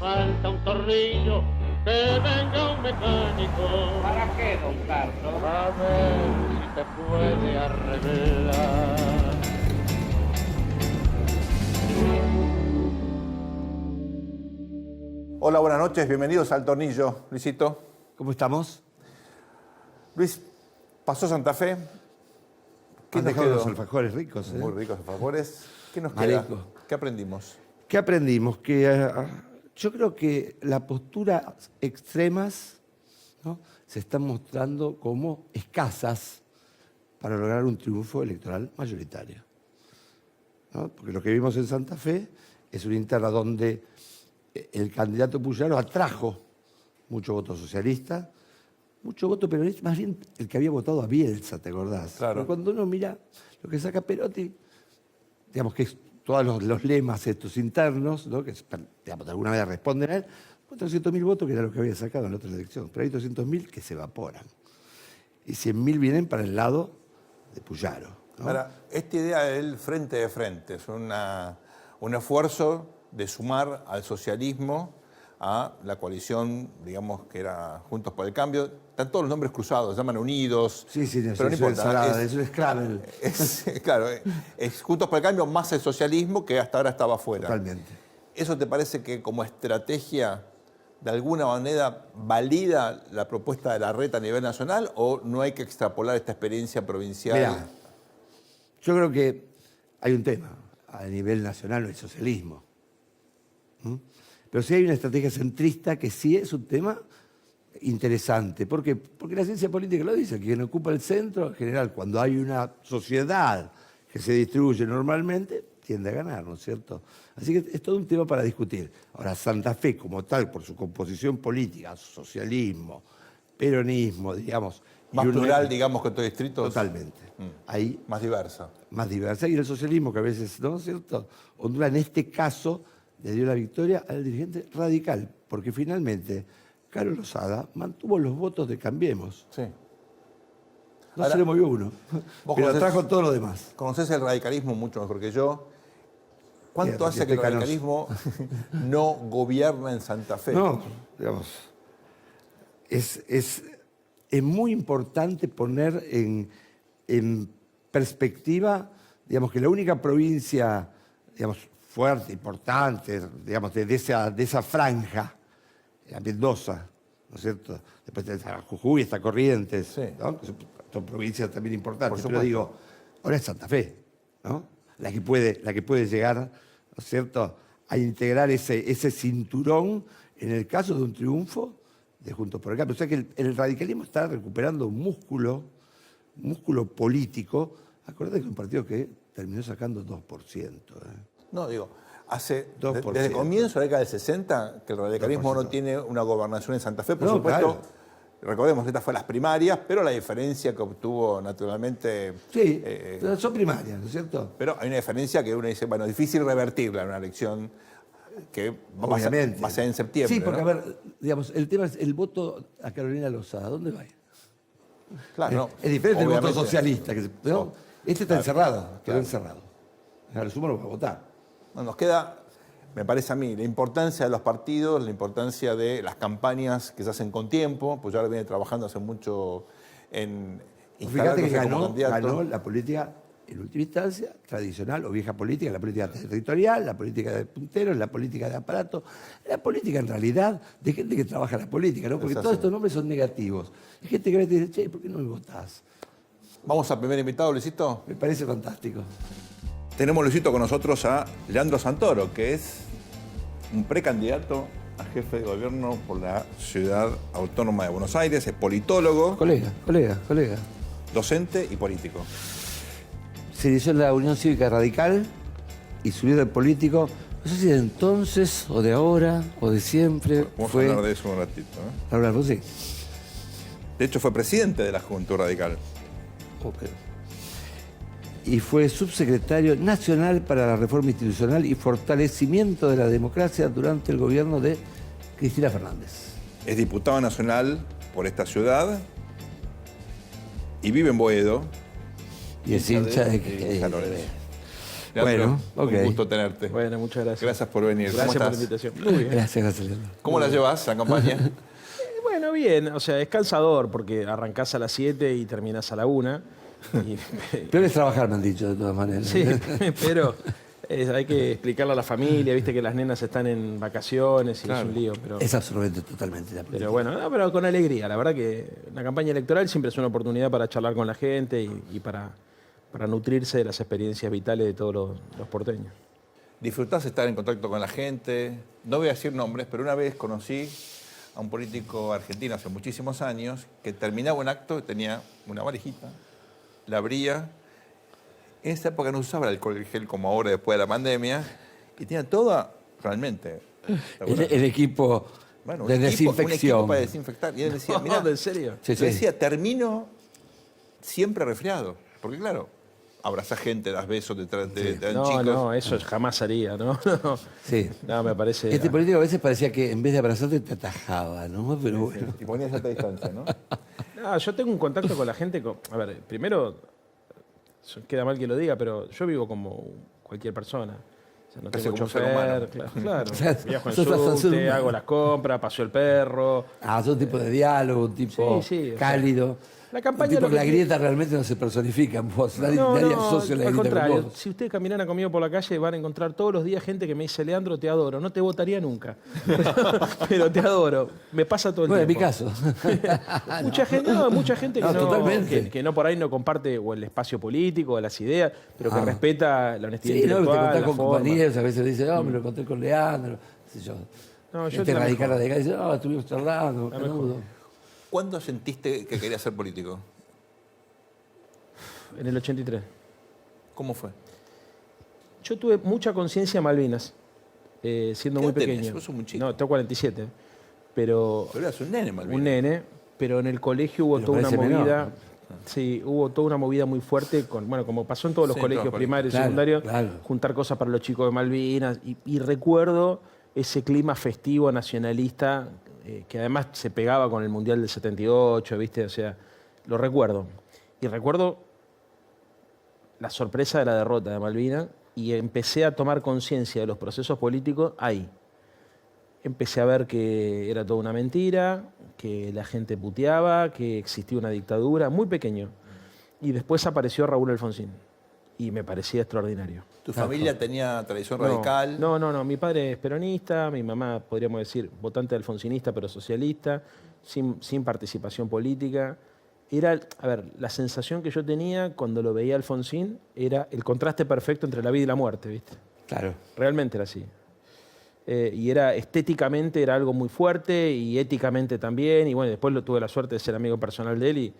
falta un tornillo, que venga un mecánico. ¿Para qué, don Carlos? A ver si te puede arreglar. Hola, buenas noches, bienvenidos al Tornillo. Luisito. ¿Cómo estamos? Luis, pasó Santa Fe. ¿Qué Han nos dejado quedó? los alfajores ricos, ¿eh? Muy ricos alfajores. ¿Qué nos Marico. queda? ¿Qué aprendimos? ¿Qué aprendimos? Que yo creo que las posturas extremas, ¿no?, se están mostrando como escasas para lograr un triunfo electoral mayoritario, ¿no? Porque lo que vimos en Santa Fe es una interna donde el candidato Puyaro atrajo mucho voto socialista, mucho voto peronista, más bien el que había votado a Bielsa, ¿te acordás? Claro. Pero cuando uno mira lo que saca Perotti, digamos que es todos los lemas estos internos, ¿no?, que digamos, de alguna manera responden a él, 400.000 votos, que era lo que había sacado en la otra elección, pero hay 200.000 que se evaporan. Y 100.000 vienen para el lado de Puyaro, ¿no? Ahora, esta idea del frente de frente es un esfuerzo de sumar al socialismo a la coalición, digamos, que era Juntos por el Cambio. Están todos los nombres cruzados, se llaman Unidos. Sí, pero no importa. Es un Scrabble. Claro, es Juntos por el Cambio más el socialismo, que hasta ahora estaba fuera. Totalmente. ¿Eso te parece que como estrategia de alguna manera valida la propuesta de Larreta a nivel nacional o no hay que extrapolar esta experiencia provincial? Mirá, yo creo que hay un tema. A nivel nacional no hay socialismo. Pero sí hay una estrategia centrista que sí es un tema interesante. ¿Por qué? Porque la ciencia política lo dice, que quien ocupa el centro, en general, cuando hay una sociedad que se distribuye normalmente, tiende a ganar, ¿no es cierto? Así que es todo un tema para discutir. Ahora, Santa Fe como tal, por su composición política, socialismo, peronismo, digamos... Más plural, digamos, que otros distritos. Totalmente. Ahí, Más diversa. más diversa. Y el socialismo, que a veces, ¿no es cierto?, Honduras en este caso le dio la victoria al dirigente radical, porque finalmente Carlos Lozada mantuvo los votos de Cambiemos. Sí. No Ahora, se le movió uno, vos pero conocés- trajo todo lo demás. Conocés el radicalismo mucho mejor que yo. ¿Cuánto Bien, hace que el estoy radicalismo no gobierna en Santa Fe? No, digamos, es muy importante poner en perspectiva, digamos, que la única provincia, digamos, fuerte, importante, digamos, de esa franja, era Mendoza, ¿no es cierto? Después está Jujuy, está Corrientes, Sí. ¿no?, que son provincias también importantes. Por Pero supuesto. digo, ahora es Santa Fe, ¿no?, la que puede llegar, ¿no es cierto?, a integrar ese cinturón en el caso de un triunfo de Juntos por el Cambio. O sea que el radicalismo está recuperando un músculo político. Acordate que es un partido que terminó sacando 2%. No, digo, hace 2%. desde el comienzo de la década del 60 que el radicalismo 2%. no tiene una gobernación en Santa Fe. Por No, supuesto, claro. recordemos que estas fueron las primarias, pero la diferencia que obtuvo naturalmente... Sí, pero son primarias, ¿no es cierto? Pero hay una diferencia que uno dice, bueno, es difícil revertirla en una elección que va a ser en septiembre. Sí, porque, ¿no? a ver, digamos, el tema es el voto a Carolina Lozada. ¿Dónde va a ir? Claro, no, Es diferente del voto obviamente. socialista. ¿No? Oh, Este está encerrado, quedó claro. encerrado. A lo sumo no va a votar. No, nos queda, me parece a mí, la importancia de los partidos, la importancia de las campañas que se hacen con tiempo, pues ya viene trabajando hace mucho en Fíjate que instalarse como candidato. ganó la política, en última instancia, tradicional o vieja política, la política territorial, la política de punteros, la política de aparato, la política en realidad de gente que trabaja la política, ¿no? Porque Es así. todos estos nombres son negativos. Hay gente que ve y te dice, che, ¿por qué no me votás? Vamos al primer invitado, Luisito. Me parece fantástico. Tenemos, Luisito, con nosotros a Leandro Santoro, que es un precandidato a jefe de gobierno por la Ciudad Autónoma de Buenos Aires, es politólogo, Colega. docente y político. Se inició en la Unión Cívica Radical y su líder político, no sé si de entonces, o de ahora, o de siempre, Vamos fue... a hablar de eso un ratito. ¿eh? Hablarlo, sí. De hecho, fue presidente de la Juventud Radical. Ok. Y fue subsecretario nacional para la reforma institucional y fortalecimiento de la democracia durante el gobierno de Cristina Fernández. Es diputado nacional por esta ciudad y vive en Boedo. Y es hincha de San Lorenzo. Leandro, Bueno, ok. un gusto tenerte. Bueno, muchas gracias. Gracias por venir. Gracias por la ¿Cómo estás? invitación. Muy bien. Gracias, Leandro. ¿Cómo la llevas la campaña? Bueno, bien, o sea, es cansador porque arrancás a las 7 y terminás a la 1. Peor es trabajar, me han dicho, de todas maneras. Sí, pero hay que explicarle a la familia, viste que las nenas están en vacaciones y Claro. es un lío. Pero, Es absolutamente, totalmente la política. pero bueno, no, pero con alegría. La verdad que la campaña electoral siempre es una oportunidad para charlar con la gente y para nutrirse de las experiencias vitales de todos los porteños. ¿Disfrutás estar en contacto con la gente? No voy a decir nombres, pero una vez conocí a un político argentino hace muchísimos años que terminaba un acto y tenía una valijita, la abría. En esa época no usaba el alcohol gel como ahora después de la pandemia y tenía toda, realmente, El equipo bueno, de un equipo desinfección. para desinfectar. Y él decía, mira, ¿En serio? Sí, yo sí. decía, termino siempre resfriado. Porque claro, abrazás gente, das besos, te dan No, chicos. no, eso jamás haría, ¿no? No, Sí. no, me parece... Este político a veces parecía que en vez de abrazarte te atajaba, ¿no? Pero bueno. Y ponías alta distancia, ¿no? No, yo tengo un contacto con la gente. A ver, primero, queda mal que lo diga, pero yo vivo como cualquier persona. O sea, no Casi tengo como un ser chofer, humano. claro. O sea, Viajo en sos hasta un ser subte, humano. hago las compras, paseo el perro. Es un tipo de diálogo, un tipo Sí, sí, o sea, cálido. la campaña un tipo lo que que la tiene- grieta realmente no se personifica en vos. Nadie asocia la al grieta con contrario. vos. Si ustedes caminan conmigo por la calle, van a encontrar todos los días gente que me dice, Leandro, te adoro. No te votaría nunca, pero te adoro. Me pasa todo el Bueno, en mi tiempo. caso. Mucha gente, no, mucha gente que, No, no, totalmente. que no por ahí no comparte o el espacio político o las ideas, pero que Ah. respeta la honestidad Sí, no, te intelectual, contás la con forma. compañeros, a veces dice, me lo encontré con Leandro, qué sé yo. No, yo Gente la radical, mejor. dice, estuvimos charlando, La canudo. ¿Cuándo sentiste que querías ser político? En el 83. ¿Cómo fue? Yo tuve mucha conciencia de Malvinas, siendo ¿Qué muy edad tenés? pequeño. Vos sos muy chico. No, tengo 47. Pero Pero eras un nene, Malvin. un nene, pero en el colegio hubo Pero toda una parece menor, movida. ¿no? Sí, hubo toda una movida muy fuerte, bueno, como pasó en todos los Sí, colegios todos los primarios y Claro, secundarios, claro. juntar cosas para los chicos de Malvinas. Y recuerdo ese clima festivo nacionalista que además se pegaba con el Mundial del 78, ¿viste? O sea, lo recuerdo. Y recuerdo la sorpresa de la derrota de Malvinas y empecé a tomar conciencia de los procesos políticos ahí. Empecé a ver que era toda una mentira, que la gente puteaba, que existía una dictadura, muy pequeño. Y después apareció Raúl Alfonsín y me parecía extraordinario. ¿Tu familia tenía tradición No, radical? No. Mi padre es peronista, mi mamá, podríamos decir, votante alfonsinista, pero socialista, sin participación política. Era, a ver, la sensación que yo tenía cuando lo veía a Alfonsín era el contraste perfecto entre la vida y la muerte, ¿viste? Claro. Realmente era así. Y era estéticamente era algo muy fuerte y éticamente también. Y bueno, después tuve la suerte de ser amigo personal de él y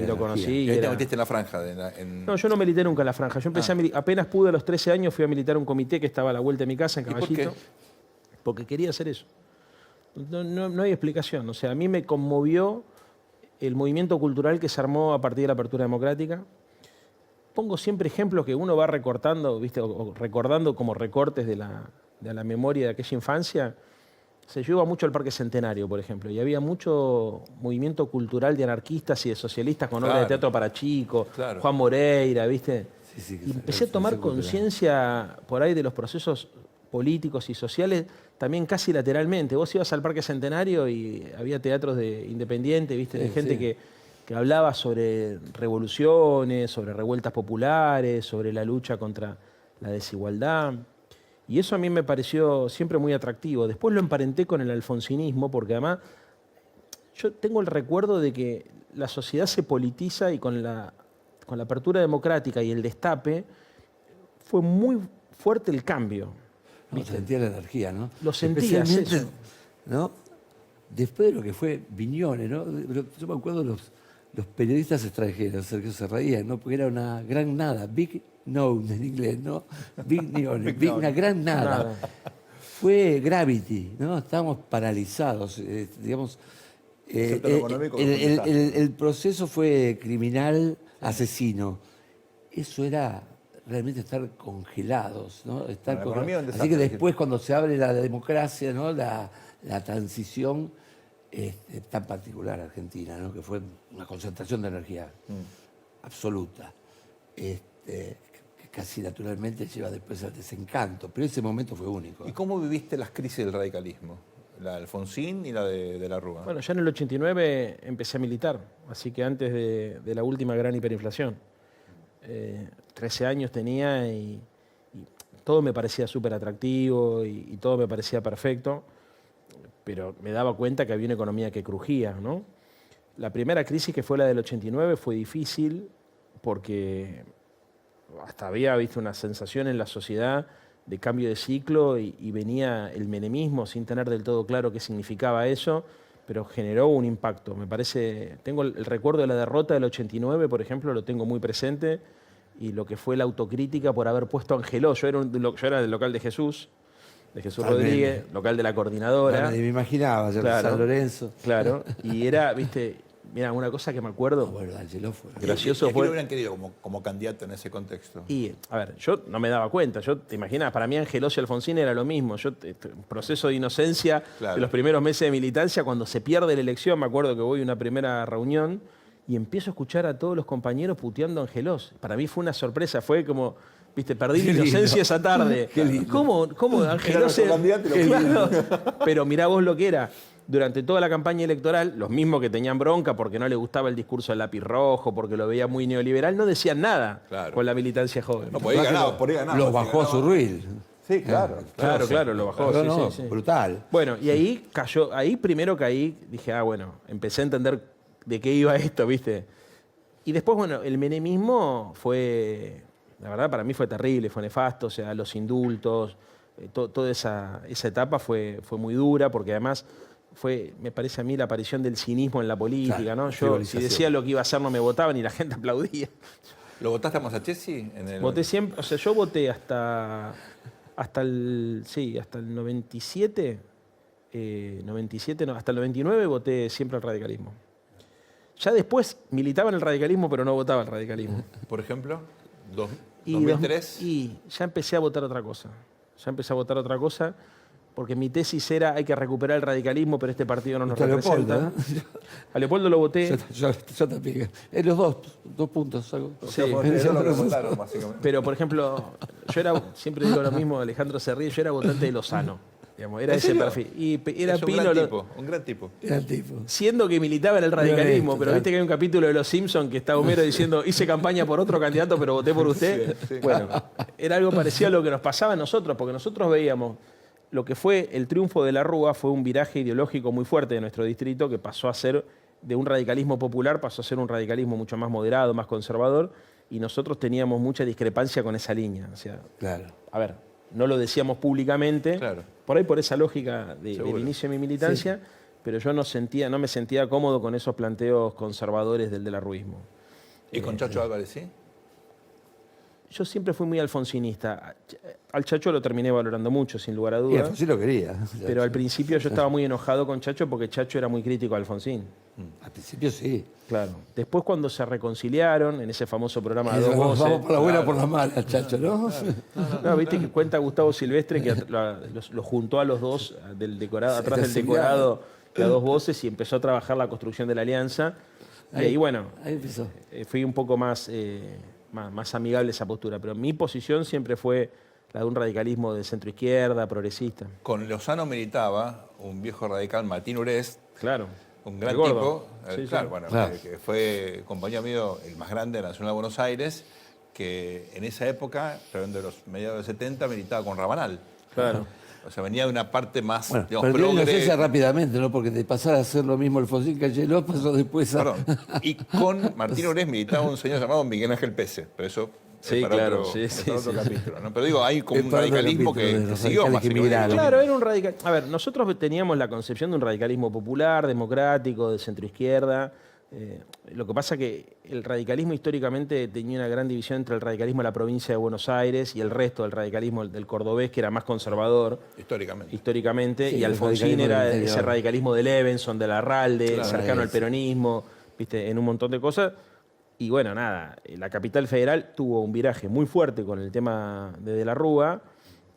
lo conocí. Y y ahí te era- metiste en la franja. No, yo no milité nunca en la franja. Yo empecé apenas pude a los 13 años, fui a militar a un comité que estaba a la vuelta de mi casa en ¿Y por Caballito. qué? Porque quería hacer eso. No hay explicación. O sea, a mí me conmovió el movimiento cultural que se armó a partir de la apertura democrática. Pongo siempre ejemplos que uno va recortando, ¿viste? O recordando como recortes de la memoria de aquella infancia. Se llevaba mucho al Parque Centenario, por ejemplo, y había mucho movimiento cultural de anarquistas y de socialistas con obras de Claro. teatro para chicos, Claro. Juan Moreira, ¿viste? Sí, sí, que Y se- empecé a tomar se cultural. conciencia por ahí de los procesos políticos y sociales, también casi lateralmente. Vos ibas al Parque Centenario y había teatros de independiente, ¿viste? De Sí, gente sí. que hablaba sobre revoluciones, sobre revueltas populares, sobre la lucha contra la desigualdad. Y eso a mí me pareció siempre muy atractivo. Después lo emparenté con el alfonsinismo, porque además yo tengo el recuerdo de que la sociedad se politiza y con la apertura democrática y el destape fue muy fuerte el cambio. No, sentía la energía, ¿no? Lo sentías, Especialmente, eso. ¿no? Después de lo que fue Viñones, ¿no? Pero yo me acuerdo de los periodistas extranjeros, Sergio se reían, ¿no? Porque era una gran nada, big no en inglés, ¿no? Viñones, una gran nada. Nada. Fue Gravity, ¿no? Estábamos paralizados, digamos. Excepto lo económico, El proceso fue criminal, asesino. Eso era realmente estar congelados, ¿no? Estar Bueno, la economía es un Así desastre, que es después cuando se abre la democracia, ¿no? La transición tan particular argentina, ¿no? Que fue una concentración de energía absoluta. casi naturalmente lleva después al desencanto, pero ese momento fue único. ¿Y cómo viviste las crisis del radicalismo? La de Alfonsín y la de la Rúa. Bueno, ya en el 89 empecé a militar, así que antes de la última gran hiperinflación. 13 años tenía y todo me parecía súper atractivo y todo me parecía perfecto, pero me daba cuenta que había una economía que crujía, ¿no? La primera crisis, que fue la del 89, fue difícil porque hasta había visto una sensación en la sociedad de cambio de ciclo y venía el menemismo sin tener del todo claro qué significaba eso, pero generó un impacto. Me parece, tengo el recuerdo de la derrota del 89, por ejemplo, lo tengo muy presente, y lo que fue la autocrítica por haber puesto a Angeló. Yo era del local de Jesús Rodríguez, local de la Coordinadora. Nadie me imaginaba, yo Claro. San Lorenzo. Claro, y era, viste, mira, una cosa que me acuerdo, Bueno, Angeló fue. gracioso ¿Y a quién lo fue... hubieran querido como candidato en ese contexto? Y, a ver, yo no me daba cuenta. Yo, te imaginas, para mí Angelós y Alfonsín era lo mismo. Yo, proceso de inocencia Claro. de los primeros meses de militancia, cuando se pierde la elección, me acuerdo que voy a una primera reunión y empiezo a escuchar a todos los compañeros puteando a Angelós. Para mí fue una sorpresa, fue como, viste, perdí Qué la lindo. inocencia esa tarde. Qué lindo. ¿Cómo Angelós nuestro candidato y lo Claro. Pero mirá vos lo que era. Durante toda la campaña electoral, los mismos que tenían bronca porque no les gustaba el discurso del lápiz rojo, porque lo veía muy neoliberal, no decían nada Claro. con la militancia joven. No, por ahí ganaba, por ahí ganaba. Lo Si bajó ganaba. su ruil. Sí, claro. Claro, lo bajó. No, sí, no, sí, sí. brutal. Bueno, y ahí cayó, ahí primero caí, dije, bueno, empecé a entender de qué iba esto, ¿viste? Y después, bueno, el menemismo fue, la verdad, para mí fue terrible, fue nefasto, o sea, los indultos, toda esa etapa fue muy dura, porque además fue, me parece a mí, la aparición del cinismo en la política, Claro, ¿no? Yo, si frivolización. decía lo que iba a hacer, no me votaban y la gente aplaudía. ¿Lo votaste a Masachesi? Voté siempre, o sea, yo voté hasta el 97, 97 no, hasta el 99 voté siempre al radicalismo. Ya después militaba en el radicalismo, pero no votaba al radicalismo. Por ejemplo, Y 2003. Y ya empecé a votar otra cosa. Porque mi tesis era hay que recuperar el radicalismo, pero este partido no nos Está representa. Leopoldo, A Leopoldo lo voté. Yo también. En los dos puntos. Algo. Sí. Eso es lo que votaron, básicamente. Pero, por ejemplo, siempre digo lo mismo, Alejandro se ríe, yo era votante de Lozano. Digamos, era ¿En ese serio? perfil. Y era Es un Pino, gran tipo, un gran tipo. Era el tipo. siendo que militaba en el radicalismo, Honesto, pero viste que hay un capítulo de Los Simpsons que está Homero diciendo hice campaña por otro candidato, pero voté por usted. Sí, sí. Bueno, era algo parecido a lo que nos pasaba a nosotros, porque nosotros veíamos lo que fue el triunfo de la Rúa, fue un viraje ideológico muy fuerte de nuestro distrito, que pasó a ser de un radicalismo popular, pasó a ser un radicalismo mucho más moderado, más conservador, y nosotros teníamos mucha discrepancia con esa línea. O sea, Claro. a ver, no lo decíamos públicamente, Claro. por ahí por esa lógica del Seguro. inicio de mi militancia, pero yo no me sentía cómodo con esos planteos conservadores del arruismo. ¿Y con Chacho Álvarez, sí? Yo siempre fui muy alfonsinista. Al Chacho lo terminé valorando mucho, sin lugar a Y dudas, Alfonsín lo quería. pero al principio yo estaba muy enojado con Chacho porque Chacho era muy crítico a Alfonsín. Al principio sí. Claro. Después cuando se reconciliaron en ese famoso programa de Dos Vamos Voces, por la buena o por la mala, chacho, ¿no? no, viste que cuenta Gustavo Silvestre que los juntó a los dos del decorado, atrás del Sí, decorado de A Dos Voces y empezó a trabajar la construcción de la alianza. Y ahí, bueno, Ahí empezó. fui un poco más amigable esa postura. Pero mi posición siempre fue la de un radicalismo de centro izquierda, progresista. Con Lozano militaba un viejo radical, Martín Urest, Claro. un gran El gordo. tipo, Sí, sí. claro, bueno, Claro. que fue compañero mío, el más grande de la Nacional de Buenos Aires, que en esa época, hablando de los mediados de los 70, militaba con Rabanal. Claro. O sea, venía de una parte más, Bueno, digamos, perdió la inocencia progre. rápidamente, ¿no? Porque de pasar a hacer lo mismo Alfonsín que Angelós, pasó después a... Perdón. Y con Martín Urest militaba un señor llamado Miguel Ángel Pese, pero eso Sí, es para claro, otro, sí, es sí, para otro sí. capítulo, ¿no? Pero digo, hay como Es un para otro radicalismo capítulo de que los siguió radicales que básicamente. migraron. Claro, era un radical. A ver, nosotros teníamos la concepción de un radicalismo popular, democrático, de centro izquierda. Lo que pasa que el radicalismo históricamente tenía una gran división entre el radicalismo de la provincia de Buenos Aires y el resto del radicalismo del cordobés, que era más conservador históricamente, Sí, y el Alfonsín radicalismo era del ese interior. radicalismo de Levenson, de Larralde, Claro, cercano al sí. peronismo, viste, en un montón de cosas. Y bueno, nada, la capital federal tuvo un viraje muy fuerte con el tema de la Rúa.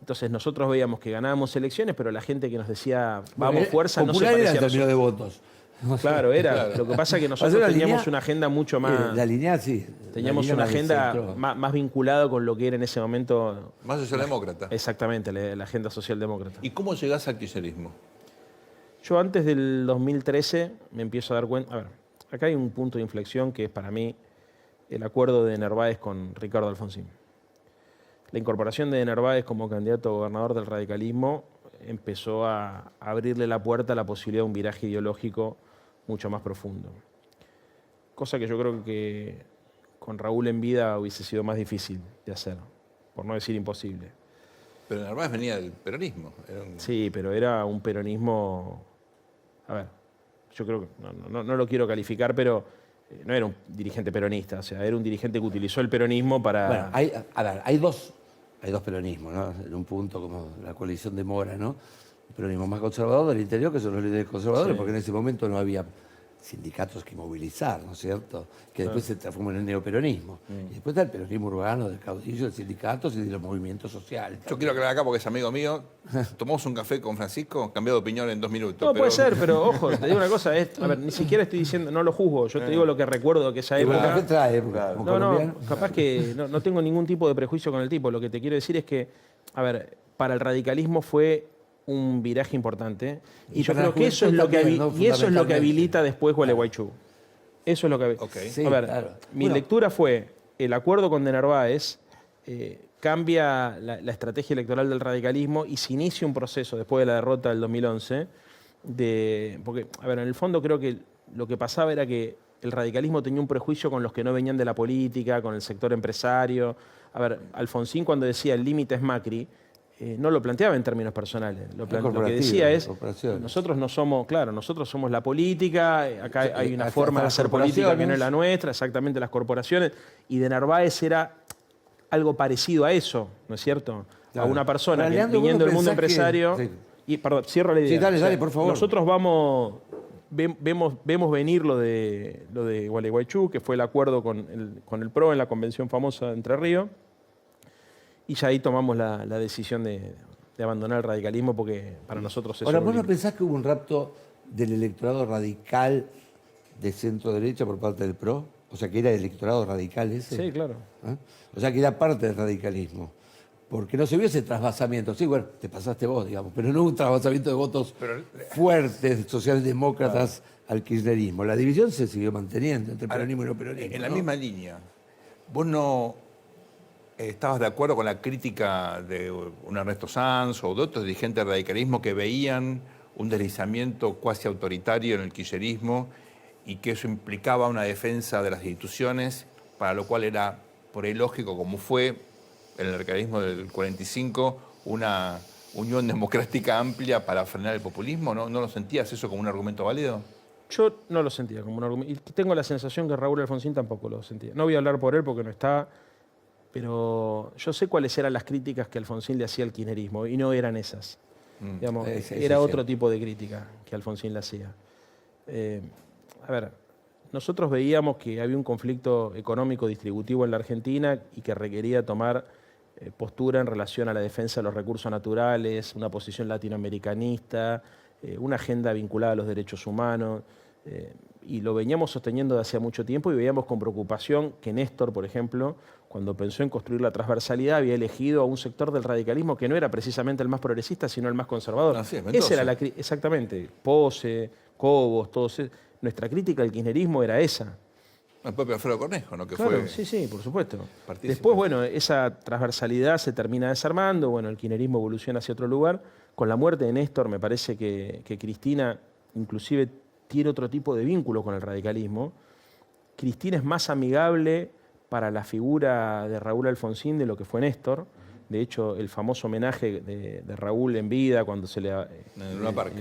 Entonces nosotros veíamos que ganábamos elecciones, pero la gente que nos decía, vamos, fuerza, no se Popular era parecía el a término nosotros. de votos. Claro, era. Lo que pasa es que nosotros la teníamos línea- una agenda mucho más... La línea sí. Teníamos línea una más de agenda centro. más vinculada con lo que era en ese momento Más socialdemócrata. exactamente la agenda socialdemócrata. ¿Y cómo llegás al kirchnerismo? Yo antes del 2013 me empiezo a dar cuenta. A ver, acá hay un punto de inflexión que es para mí el acuerdo de Narváez con Ricardo Alfonsín. La incorporación de Narváez como candidato a gobernador del radicalismo empezó a abrirle la puerta a la posibilidad de un viraje ideológico mucho más profundo. Cosa que yo creo que con Raúl en vida hubiese sido más difícil de hacer, por no decir imposible. Pero Narváez venía del peronismo. Era un... Sí, pero era un peronismo. A ver, yo creo que no lo quiero calificar, pero no era un dirigente peronista, o sea, era un dirigente que utilizó el peronismo para. Bueno, hay dos peronismos, ¿no? En un punto como la coalición de Mora, ¿no? El peronismo más conservador del interior, que son los líderes conservadores, Sí. porque en ese momento no había sindicatos que movilizar, ¿no es cierto? Que después se transformó en el neoperonismo. Y después está el peronismo urbano, del caudillo, de sindicatos y de los movimientos sociales. Yo quiero aclarar acá porque es amigo mío. Tomamos un café con Francisco, cambiado de opinión en 2 minutos. No, pero- puede ser, pero ojo, te digo una cosa, a ver, ni siquiera estoy diciendo, no lo juzgo, yo te digo lo que recuerdo que esa Y bueno, ¿qué época. trae época? Como No, colombiano. capaz que no tengo ningún tipo de prejuicio con el tipo. Lo que te quiero decir es que, a ver, para el radicalismo fue un viraje importante. Y Y yo para creo la que eso es juventud lo que, también, ¿no? y eso es lo que Fundamentalmente. habilita después Gualeguaychú. Eso es lo que. Ok. Sí, a ver, claro. mi Bueno. lectura fue el acuerdo con De Narváez cambia la estrategia electoral del radicalismo y se inicia un proceso después de la derrota del 2011 porque, a ver, en el fondo creo que lo que pasaba era que el radicalismo tenía un prejuicio con los que no venían de la política, con el sector empresario. A ver, Alfonsín cuando decía el límite es Macri, no lo planteaba en términos personales. Lo que corporativo, decía es, corporaciones. nosotros no somos, claro, nosotros somos la política, acá hay una hasta forma de las hacer política que no es corporaciones. la nuestra, exactamente las corporaciones, y de Narváez era algo parecido a eso, ¿no es cierto? Claro. A una persona Ahora, que Leandro, viniendo ¿vos del no mundo pensás que- empresario... sí. Y, perdón, cierro la idea. Sí, dale, por favor. Nosotros vemos venir lo de Gualeguaychú, que fue el acuerdo con el PRO en la convención famosa de Entre Ríos, y ya ahí tomamos la decisión de abandonar el radicalismo porque para nosotros eso Ahora, era ¿vos un no límite. pensás que hubo un rapto del electorado radical de centro-derecha por parte del PRO? O sea, que era el electorado radical ese. Sí, claro. ¿Ah? O sea, que era parte del radicalismo. Porque no se vio ese trasvasamiento. Sí, bueno, te pasaste vos, digamos, pero no hubo un trasvasamiento de votos fuertes, socialdemócratas al kirchnerismo. La división se siguió manteniendo entre peronismo y no peronismo. En la ¿no? misma línea, ¿vos no estabas de acuerdo con la crítica de un Ernesto Sanz o de otros dirigentes del radicalismo que veían un deslizamiento cuasi autoritario en el kirchnerismo y que eso implicaba una defensa de las instituciones, para lo cual era por ahí lógico, como fue en el radicalismo del 45, una unión democrática amplia para frenar el populismo? ¿No lo sentías eso como un argumento válido? Yo no lo sentía como un argumento. Y tengo la sensación que Raúl Alfonsín tampoco lo sentía. No voy a hablar por él porque no está, pero yo sé cuáles eran las críticas que Alfonsín le hacía al kirchnerismo y no eran esas. Digamos, Sí, era sí, otro sí. tipo de crítica que Alfonsín le hacía. A ver, nosotros veíamos que había un conflicto económico distributivo en la Argentina y que requería tomar postura en relación a la defensa de los recursos naturales, una posición latinoamericanista, una agenda vinculada a los derechos humanos, y lo veníamos sosteniendo de hacía mucho tiempo y veíamos con preocupación que Néstor, por ejemplo, cuando pensó en construir la transversalidad, había elegido a un sector del radicalismo que no era precisamente el más progresista, sino el más conservador. Así es, Mendoza. Esa era exactamente, Pose, Cobos, todos. Nuestra crítica al kirchnerismo era esa. El propio Alfredo Cornejo, ¿no? Que Claro, fue... sí, por supuesto. partícipe. Después, bueno, esa transversalidad se termina desarmando, bueno, el kirchnerismo evoluciona hacia otro lugar. Con la muerte de Néstor, me parece que Cristina inclusive tiene otro tipo de vínculo con el radicalismo. Cristina es más amigable para la figura de Raúl Alfonsín de lo que fue Néstor. De hecho, el famoso homenaje de Raúl en vida, cuando se le... En Luna Park.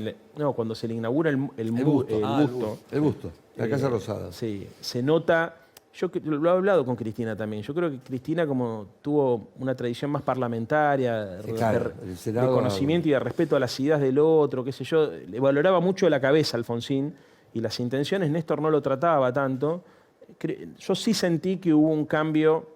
cuando se le inaugura el busto. busto. El busto, la Casa Rosada. Sí, se nota. Yo lo he hablado con Cristina también. Yo creo que Cristina, como tuvo una tradición más parlamentaria, Sí, claro, el de Senado- conocimiento y de respeto a las ideas del otro, qué sé yo, le valoraba mucho la cabeza a Alfonsín y las intenciones. Néstor no lo trataba tanto. Yo sí sentí que hubo un cambio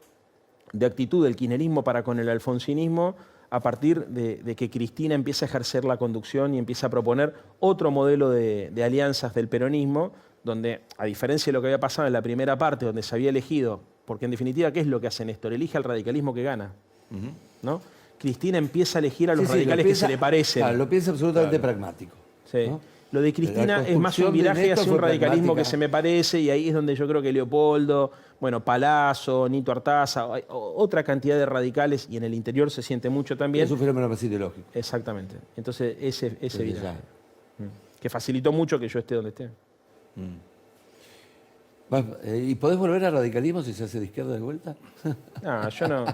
de actitud del kirchnerismo para con el alfonsinismo a partir de que Cristina empieza a ejercer la conducción y empieza a proponer otro modelo de alianzas del peronismo, donde, a diferencia de lo que había pasado en la primera parte, donde se había elegido Porque en definitiva, ¿qué es lo que hace Néstor? Elige al radicalismo que gana. ¿No? Cristina empieza a elegir a los radicales que se le parecen. Claro, lo piensa absolutamente pragmático. Sí. ¿no? Lo de Cristina La es más un construcción de viraje Néstor hacia un fue radicalismo que pragmática. se me parece, y ahí es donde yo creo que Leopoldo, bueno, Palazzo, Nito Artaza, hay otra cantidad de radicales, y en el interior se siente mucho también. Es un fenómeno más ideológico. Exactamente. Entonces, ese Desde viraje. ya. Que facilitó mucho que yo esté donde esté. ¿Y podés volver al radicalismo si se hace de izquierda de vuelta? No, yo no.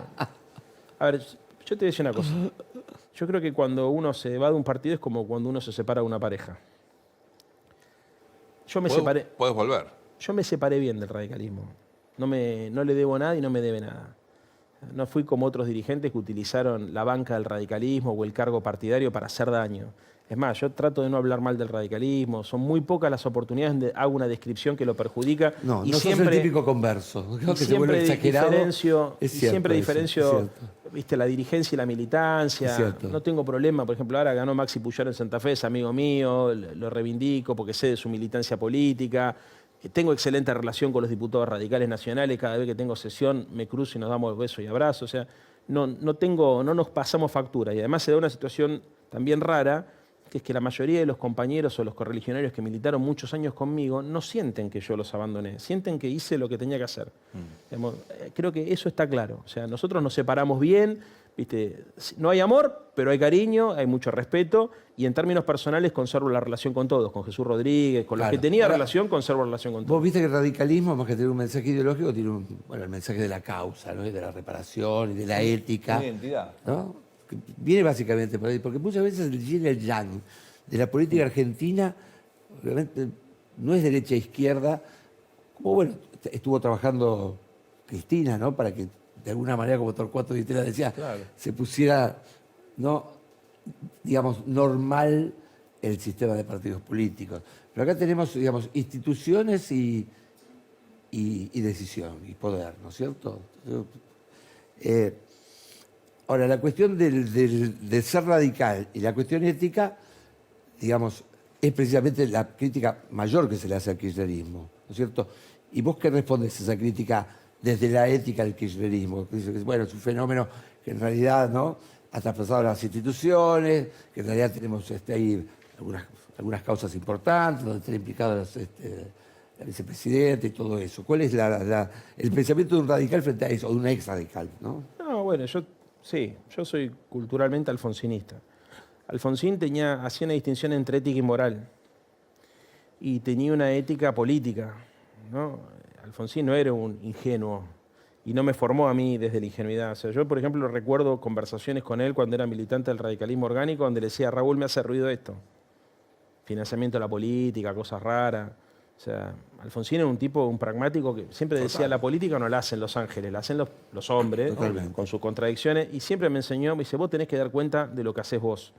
A ver, yo te voy a decir una cosa. Yo creo que cuando uno se va de un partido es como cuando uno se separa de una pareja. Yo me separé. Puedes volver. Yo me separé bien del radicalismo. No le debo nada y no me debe nada. No fui como otros dirigentes que utilizaron la banca del radicalismo o el cargo partidario para hacer daño. Es más, yo trato de no hablar mal del radicalismo. Son muy pocas las oportunidades donde hago una descripción que lo perjudica. No, y no siempre, sos el típico converso. Creo que se siempre vuelve exagerado. diferencio, Es cierto siempre eso, diferencio, es cierto. viste, la dirigencia y la militancia. Es cierto. No tengo problema. Por ejemplo, ahora ganó Maxi Puyol en Santa Fe, es amigo mío, lo reivindico porque sé de su militancia política. Tengo excelente relación con los diputados radicales nacionales. Cada vez que tengo sesión me cruzo y nos damos besos y abrazos. O sea, no nos pasamos factura. Y además se da una situación también rara, que es que la mayoría de los compañeros o los correligionarios que militaron muchos años conmigo no sienten que yo los abandoné, sienten que hice lo que tenía que hacer. Digamos, creo que eso está claro. O sea, nosotros nos separamos bien, ¿viste? No hay amor, pero hay cariño, hay mucho respeto, y en términos personales conservo la relación con todos, con Jesús Rodríguez, con los Claro. que tenía Ahora, relación, conservo la relación con Vos todos. viste que el radicalismo, más que tener un mensaje ideológico, tiene el mensaje de la causa, ¿no? Y de la reparación y de la ética. Una identidad. ¿No? Que viene básicamente por ahí, porque muchas veces el yin y el yang de la política argentina, obviamente, no es derecha e izquierda, como bueno, estuvo trabajando Cristina, ¿no? Para que de alguna manera, como Torcuato Di Tella decía, se pusiera, ¿no? digamos, normal el sistema de partidos políticos. Pero acá tenemos, digamos, instituciones y decisión, y poder, ¿no es cierto? Ahora, la cuestión del ser radical y la cuestión ética, digamos, es precisamente la crítica mayor que se le hace al kirchnerismo, ¿no es cierto? ¿Y vos qué respondes a esa crítica desde la ética del kirchnerismo? Que dice que, bueno, es un fenómeno que en realidad, ¿no?, ha traspasado las instituciones, que en realidad tenemos ahí algunas causas importantes, donde está implicada la vicepresidenta y todo eso. ¿Cuál es el pensamiento de un radical frente a eso, o de un ex radical, ¿no? No, bueno, yo soy culturalmente alfonsinista. Alfonsín hacía una distinción entre ética y moral, y tenía una ética política, ¿no? Alfonsín no era un ingenuo, y no me formó a mí desde la ingenuidad. O sea, yo, por ejemplo, recuerdo conversaciones con él cuando era militante del radicalismo orgánico, donde le decía, Raúl, me hace ruido esto. Financiamiento de la política, cosas raras. O sea, Alfonsín era un pragmático que siempre decía, la política no la hacen los ángeles, la hacen los hombres, con sus contradicciones, y siempre me enseñó, me dice, vos tenés que dar cuenta de lo que haces vos.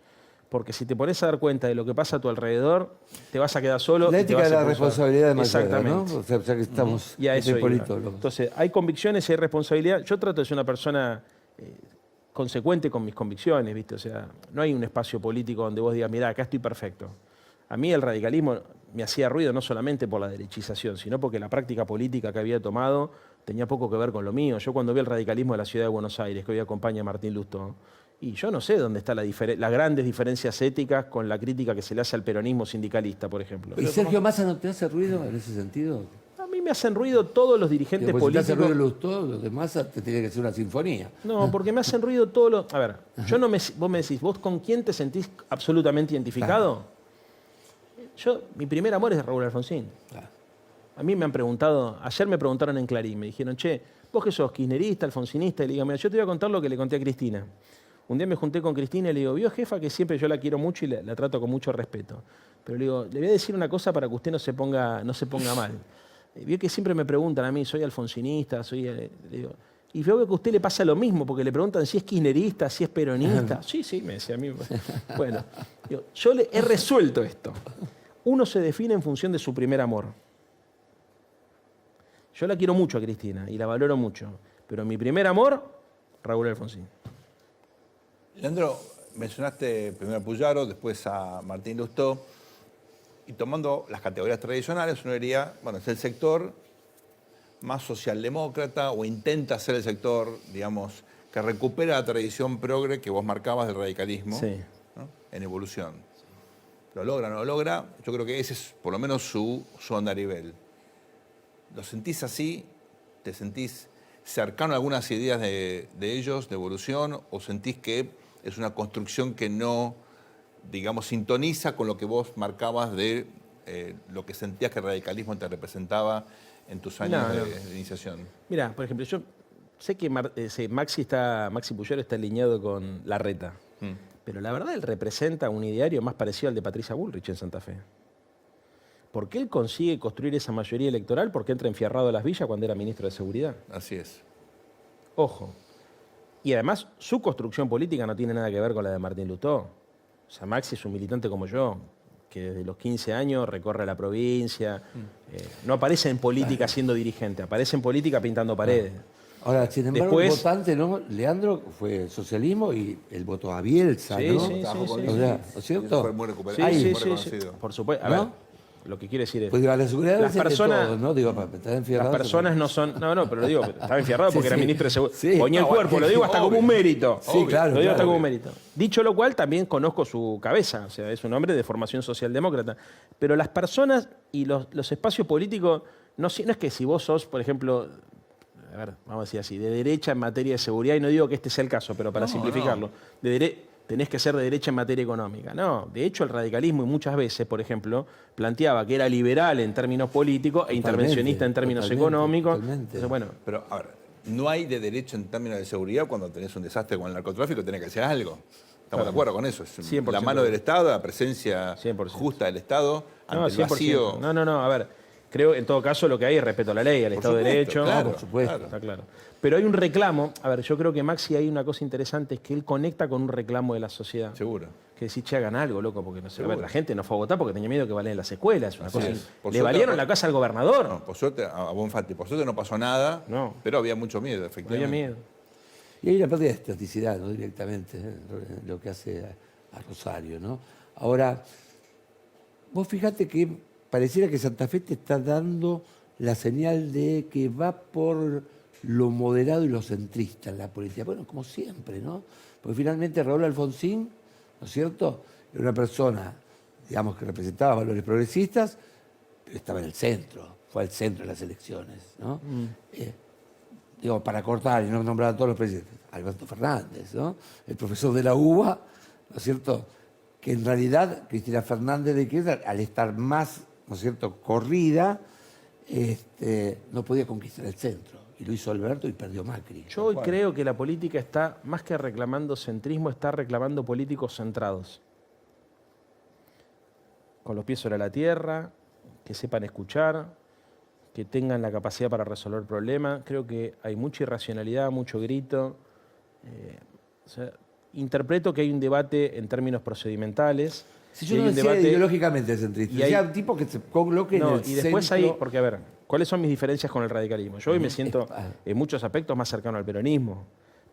Porque si te pones a dar cuenta de lo que pasa a tu alrededor, te vas a quedar solo. La y te ética vas de a la expulsar. responsabilidad de Maqueda, ¿no? Exactamente. O sea, ya que estamos Y a eso en iba. políticos. Entonces, hay convicciones y hay responsabilidad. Yo trato de ser una persona consecuente con mis convicciones, ¿viste? O sea, no hay un espacio político donde vos digas, mirá, acá estoy perfecto. A mí el radicalismo me hacía ruido no solamente por la derechización, sino porque la práctica política que había tomado tenía poco que ver con lo mío. Yo cuando vi el radicalismo de la ciudad de Buenos Aires, que hoy acompaña a Martín Lustó, y yo no sé dónde están las grandes diferencias éticas con la crítica que se le hace al peronismo sindicalista, por ejemplo. ¿Y Sergio Massa no te hace ruido en ese sentido? A mí me hacen ruido todos los dirigentes Porque si te hace políticos. ruido los de Massa, te tiene que ser una sinfonía. No, porque me hacen ruido todos los... A ver, vos me decís, ¿vos con quién te sentís absolutamente identificado? Mi primer amor es Raúl Alfonsín. A mí me han preguntado, ayer me preguntaron en Clarín, me dijeron, che, vos que sos kirchnerista, alfonsinista, y le digo, mira, yo te voy a contar lo que le conté a Cristina. Un día me junté con Cristina y le digo, vio jefa que siempre yo la quiero mucho y la trato con mucho respeto. Pero le digo, le voy a decir una cosa para que usted no se ponga mal. Vio que siempre me preguntan a mí, soy alfonsinista, le digo, y yo veo que a usted le pasa lo mismo, porque le preguntan si es kirchnerista, si es peronista. Sí, me decía a mí. Bueno, digo, yo he resuelto esto. Uno se define en función de su primer amor. Yo la quiero mucho a Cristina y la valoro mucho, pero mi primer amor, Raúl Alfonsín. Leandro, mencionaste primero a Puyaro, después a Martín Lustó, y tomando las categorías tradicionales, uno diría, bueno, es el sector más socialdemócrata o intenta ser el sector, digamos, que recupera la tradición progre que vos marcabas del radicalismo, Sí. ¿no? En evolución. ¿Lo logra o no lo logra? Yo creo que ese es por lo menos su andarivel. ¿Lo sentís así? ¿Te sentís cercano a algunas ideas de ellos, de evolución? ¿O sentís que es una construcción que no, digamos, sintoniza con lo que vos marcabas de lo que sentías que el radicalismo te representaba en tus años No, no. de iniciación? Mira, por ejemplo, yo sé que Maxi Puyol está alineado con Larreta, pero la verdad él representa un ideario más parecido al de Patricia Bullrich en Santa Fe. ¿Por qué él consigue construir esa mayoría electoral? Porque entra enfierrado a las villas cuando era ministro de Seguridad. Así es. Ojo. Y además, su construcción política no tiene nada que ver con la de Martín Lutó. O sea, Maxi es un militante como yo, que desde los 15 años recorre la provincia. No aparece en política siendo dirigente, aparece en política pintando paredes. Ahora, sin embargo, el Después- votante, ¿no? Leandro fue socialismo y él votó a Bielsa, Sí, ¿no? sí, Trabajó con sí, él. O sea, ¿no es Eso cierto? fue muy Sí, recuperado, sí, muy sí, reconocido. por supuesto. A ¿No? ver, lo que quiere decir es... Pues digo, a la seguridad Las de personas- todos, ¿no? Digo, para estar enfierrado. Las personas no son... No, pero lo digo, estaba enfierrado porque Sí, era sí. ministro de Seguridad. Sí. Ponía el No, cuerpo, bueno, lo digo hasta obvio. como un mérito. Sí, claro, Lo digo hasta claro. como un mérito. Dicho lo cual, también conozco su cabeza. O sea, es un hombre de formación socialdemócrata. Pero las personas y los espacios políticos, no es que si vos sos, por ejemplo... A ver, vamos a decir así, de derecha en materia de seguridad, y no digo que este sea el caso, pero para simplificarlo, tenés que ser de derecha en materia económica. No, de hecho el radicalismo y muchas veces, por ejemplo, planteaba que era liberal en términos políticos e intervencionista en términos totalmente, económicos. totalmente. Entonces, bueno, Pero, a ver, no hay de derecho en términos de seguridad cuando tenés un desastre con el narcotráfico, tenés que hacer algo. Estamos de acuerdo con eso. Es 100%. la mano del Estado, la presencia 100%. justa del Estado ante no, el vacío. No, a ver, creo en todo caso lo que hay es respeto a la ley, al Estado de supuesto, Derecho. claro, por supuesto. claro. Está claro. Pero hay un reclamo, a ver, yo creo que Maxi hay una cosa interesante, es que él conecta con un reclamo de la sociedad. Seguro. Que decir, che, hagan algo, loco, porque no sé. A ver, Seguro. la gente no fue a votar porque tenía miedo que valen las escuelas. Una Así cosa. es. Por ¿Le suerte, valieron por- la casa al gobernador? No, por suerte, a Bonfatti, por suerte no pasó nada, No. pero había mucho miedo, No efectivamente. había miedo. Y hay una pérdida de estaticidad, ¿no? Directamente, lo que hace a Rosario, ¿no? Ahora, vos fíjate que pareciera que Santa Fe te está dando la señal de que va por lo moderado y lo centrista en la política. Bueno, como siempre, ¿no? Porque finalmente Raúl Alfonsín, ¿no es cierto?, era una persona, digamos, que representaba valores progresistas, pero estaba en el centro, fue al centro de las elecciones, ¿no? Digo, para cortar y no nombrar a todos los presidentes, Alberto Fernández, ¿no? El profesor de la UBA, ¿no es cierto?, que en realidad Cristina Fernández de Kirchner, al estar más, ¿no es cierto?, corrida, no podía conquistar el centro. Y lo hizo Alberto y perdió Macri. Yo hoy creo que la política está, más que reclamando centrismo, está reclamando políticos centrados. Con los pies sobre la tierra, que sepan escuchar, que tengan la capacidad para resolver problemas. Creo que hay mucha irracionalidad, mucho grito. O sea, interpreto que hay un debate en términos procedimentales. Si y yo hay no un decía debate- ideológicamente centrista, y hay- decía un tipo que se coloque en No, el y después centro. hay, porque a ver, ¿cuáles son mis diferencias con el radicalismo? Yo hoy me siento en muchos aspectos más cercano al peronismo.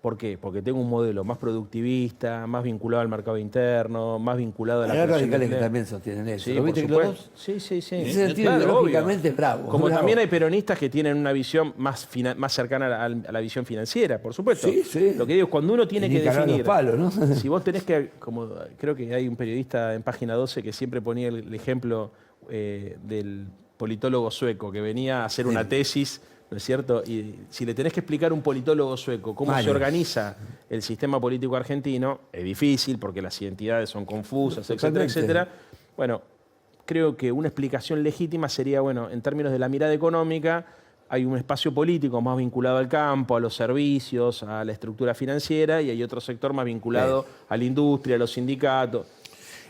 ¿Por qué? Porque tengo un modelo más productivista, más vinculado al mercado interno, más vinculado a la Hay creación de radicales que empleo. también sostienen eso. Sí, ¿Lo por viste que los supuesto. dos? Sí, sí, sí. En ese sentido, Claro, ideológicamente, obvio. bravo. Como bravo. también hay peronistas que tienen una visión más cercana a la visión financiera, por supuesto. Sí, sí. Lo que digo es cuando uno tiene Y ni que cagar los definir. palos, ¿no? Si vos tenés que, como creo que hay un periodista en Página 12 que siempre ponía el ejemplo del politólogo sueco que venía a hacer una tesis, ¿no es cierto? Y si le tenés que explicar a un politólogo sueco cómo se Mario. organiza el sistema político argentino, es difícil porque las identidades son confusas, etcétera, Totalmente. etcétera. Bueno, creo que una explicación legítima sería, bueno, en términos de la mirada económica, hay un espacio político más vinculado al campo, a los servicios, a la estructura financiera, y hay otro sector más vinculado a la industria, a los sindicatos.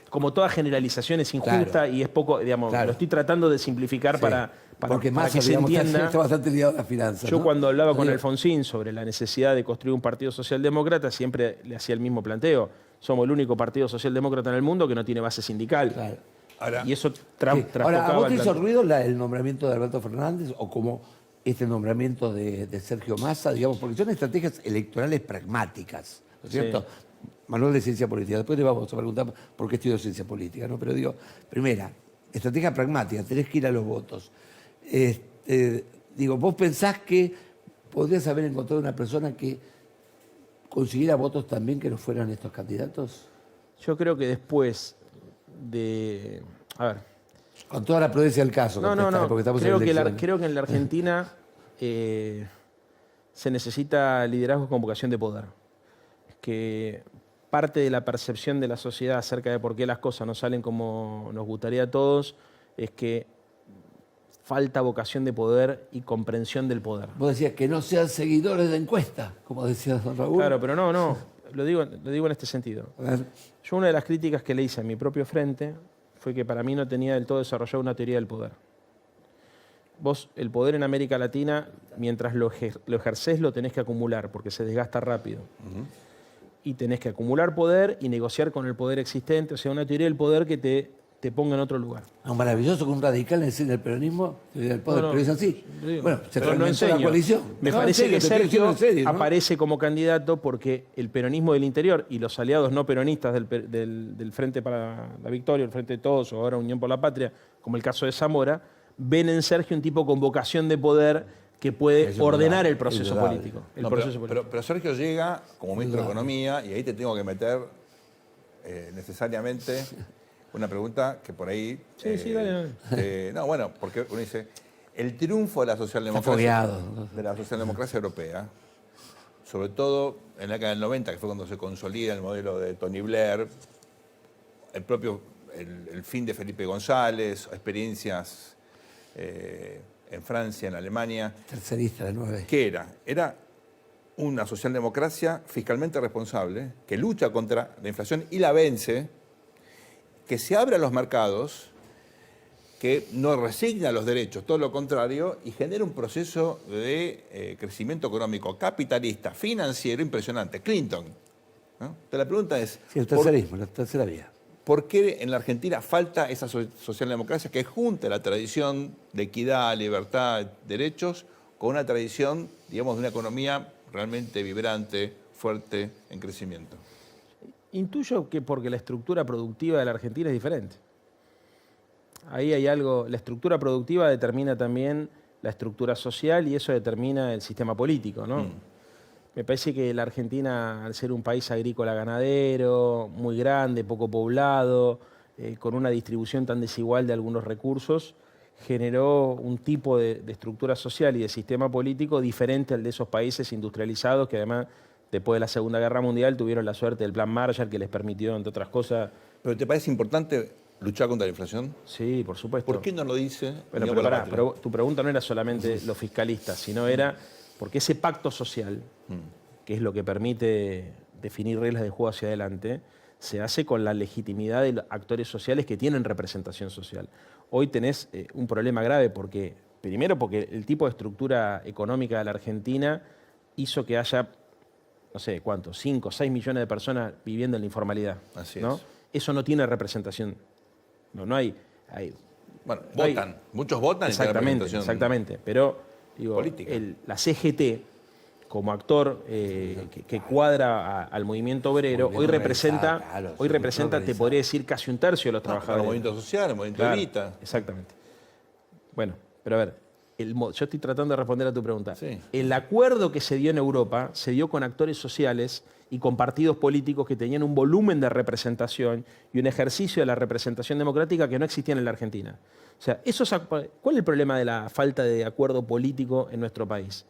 Como toda generalización es injusta Claro. y es poco, digamos, Claro. lo estoy tratando de simplificar Sí. para Porque para Massa, que se digamos, entienda. está bastante ligado a la finanza. Yo ¿no? cuando hablaba con Digo, Alfonsín sobre la necesidad de construir un partido socialdemócrata, siempre le hacía el mismo planteo. Somos el único partido socialdemócrata en el mundo que no tiene base sindical. Claro. Ahora, Y eso Sí. Ahora, ¿a trastocaba vos te el hizo planteo. ruido el nombramiento de Alberto Fernández o como este nombramiento de Sergio Massa, digamos, porque son estrategias electorales pragmáticas, ¿no es Sí. cierto? Manual de Ciencia Política. Después le vamos a preguntar por qué estudio Ciencia Política, ¿no? Pero digo, primera, estrategia pragmática, tenés que ir a los votos. Digo, ¿vos pensás que podrías haber encontrado una persona que consiguiera votos también que no fueran estos candidatos? Yo creo que después de... A ver. Con toda la prudencia del caso. No. Porque estamos Creo en que, elecciones. creo que en la Argentina se necesita liderazgo con vocación de poder. Que parte de la percepción de la sociedad acerca de por qué las cosas no salen como nos gustaría a todos es que falta vocación de poder y comprensión del poder. Vos decías que no sean seguidores de encuesta, como decía don Raúl. Claro, pero no. Lo digo en este sentido. A ver, Yo una de las críticas que le hice a mi propio frente fue que para mí no tenía del todo desarrollado una teoría del poder. Vos, el poder en América Latina, mientras lo ejercés, lo tenés que acumular, porque se desgasta rápido. Y tenés que acumular poder y negociar con el poder existente, o sea, una teoría del poder que te ponga en otro lugar. maravilloso que un radical enseñe el peronismo, teoría del poder, No, pero es así. yo digo, Bueno, se pero no fragmentó la enseño. coalición. Me No, parece en serio, que te estoy diciendo Sergio en serio, ¿no? aparece como candidato porque el peronismo del interior y los aliados no peronistas del Frente para la Victoria, el Frente de Todos o ahora Unión por la Patria, como el caso de Zamora, ven en Sergio un tipo con vocación de poder que puede Eso es ordenar verdad, el proceso indudable. político. No, pero Sergio llega como ministro de Economía y ahí te tengo que meter necesariamente una pregunta que por ahí... Sí, dale. no, bueno, porque uno dice, el triunfo de la socialdemocracia, fogueado, ¿no? de la socialdemocracia europea, sobre todo en la década del 90, que fue cuando se consolida el modelo de Tony Blair, el fin de Felipe González, experiencias en Francia, en Alemania. Tercerista de 9. ¿Qué era? Era una socialdemocracia fiscalmente responsable, que lucha contra la inflación y la vence, que se abre a los mercados, que no resigna los derechos, todo lo contrario, y genera un proceso de crecimiento económico capitalista, financiero impresionante. Clinton. ¿No? Entonces la pregunta es, Sí, el tercerismo, la tercera vía. ¿por qué en la Argentina falta esa socialdemocracia que junta la tradición de equidad, libertad, derechos, con una tradición, digamos, de una economía realmente vibrante, fuerte, en crecimiento? Intuyo que porque la estructura productiva de la Argentina es diferente. Ahí hay algo, la estructura productiva determina también la estructura social y eso determina el sistema político, ¿no? Me parece que la Argentina, al ser un país agrícola ganadero, muy grande, poco poblado, con una distribución tan desigual de algunos recursos, generó un tipo de estructura social y de sistema político diferente al de esos países industrializados que además, después de la Segunda Guerra Mundial, tuvieron la suerte del Plan Marshall que les permitió, entre otras cosas... ¿Pero te parece importante luchar contra la inflación? Sí, por supuesto. ¿Por qué no lo dice? Bueno, Unión pero, por la pará, Patria? pero tu pregunta no era solamente los fiscalistas, sino era porque ese pacto social, que es lo que permite definir reglas de juego hacia adelante, se hace con la legitimidad de los actores sociales que tienen representación social. Hoy tenés un problema grave porque, primero porque el tipo de estructura económica de la Argentina hizo que haya, no sé cuánto, 5 o 6 millones de personas viviendo en la informalidad. Así ¿no? es. Eso no tiene representación. No hay Bueno, no hay- votan. Muchos votan y tienen Exactamente, representación exactamente. Pero digo, política. la CGT, como actor que cuadra al movimiento obrero, Movimiento hoy representa, organizado, claro, hoy sí, representa, te organizado. podría decir, casi un tercio de los Para el trabajadores. movimiento social, el movimiento Claro, Evita. exactamente. Bueno, pero a ver, yo estoy tratando de responder a tu pregunta. Sí. El acuerdo que se dio en Europa se dio con actores sociales y con partidos políticos que tenían un volumen de representación y un ejercicio de la representación democrática que no existían en la Argentina. O sea, ¿cuál es el problema de la falta de acuerdo político en nuestro país?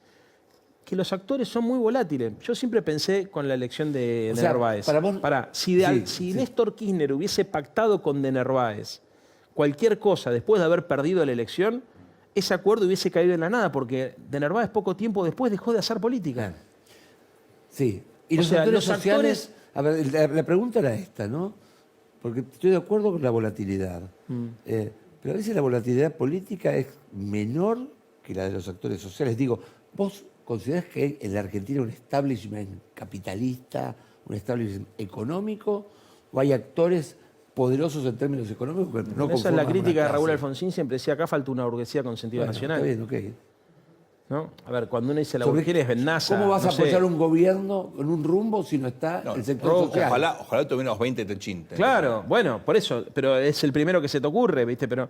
Que los actores son muy volátiles. Yo siempre pensé con la elección de O sea, Narváez. para vos- Si Sí. Néstor Kirchner hubiese pactado con de Narváez cualquier cosa después de haber perdido la elección, ese acuerdo hubiese caído en la nada, porque de Narváez poco tiempo después dejó de hacer política. Claro. Sí. Y O los sea, actores los sociales... A ver, la pregunta era esta, ¿no? Porque estoy de acuerdo con la volatilidad. Pero a veces la volatilidad política es menor que la de los actores sociales. Digo, ¿vos considerás que hay en la Argentina un establishment capitalista, un establishment económico, o hay actores poderosos en términos económicos que no Esa es la conforman crítica una de Raúl clase? Alfonsín, siempre decía, acá falta una burguesía con sentido Bueno, nacional. está bien, ok. ¿No? A ver, cuando uno dice la Sobre- burguesía es Bennaza. ¿Cómo vas no a sé. apoyar un gobierno con un rumbo si no está No, el sector social? ojalá tuviéramos 20 techintes. Claro, bueno, por eso, pero es el primero que se te ocurre, ¿viste? Pero,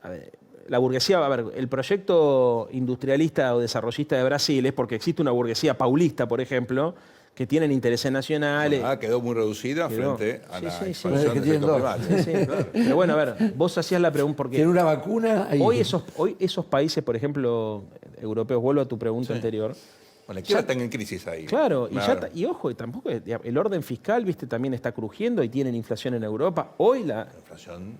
a ver, la burguesía, a ver, el proyecto industrialista o desarrollista de Brasil es porque existe una burguesía paulista, por ejemplo, que tienen intereses nacionales. Quedó muy reducida Quedó. frente a Sí, la sí, sí. expansión Bueno, es que del tienen sector dos. primario. Sí, sí. Claro. Pero bueno, a ver, vos hacías la pregunta porque Tiene una vacuna. hoy esos países, por ejemplo, europeos, vuelvo a tu pregunta anterior. Bueno, la izquierda está en crisis ahí. Claro, y ojo, y tampoco el orden fiscal, viste, también está crujiendo y tienen inflación en Europa. Hoy La inflación,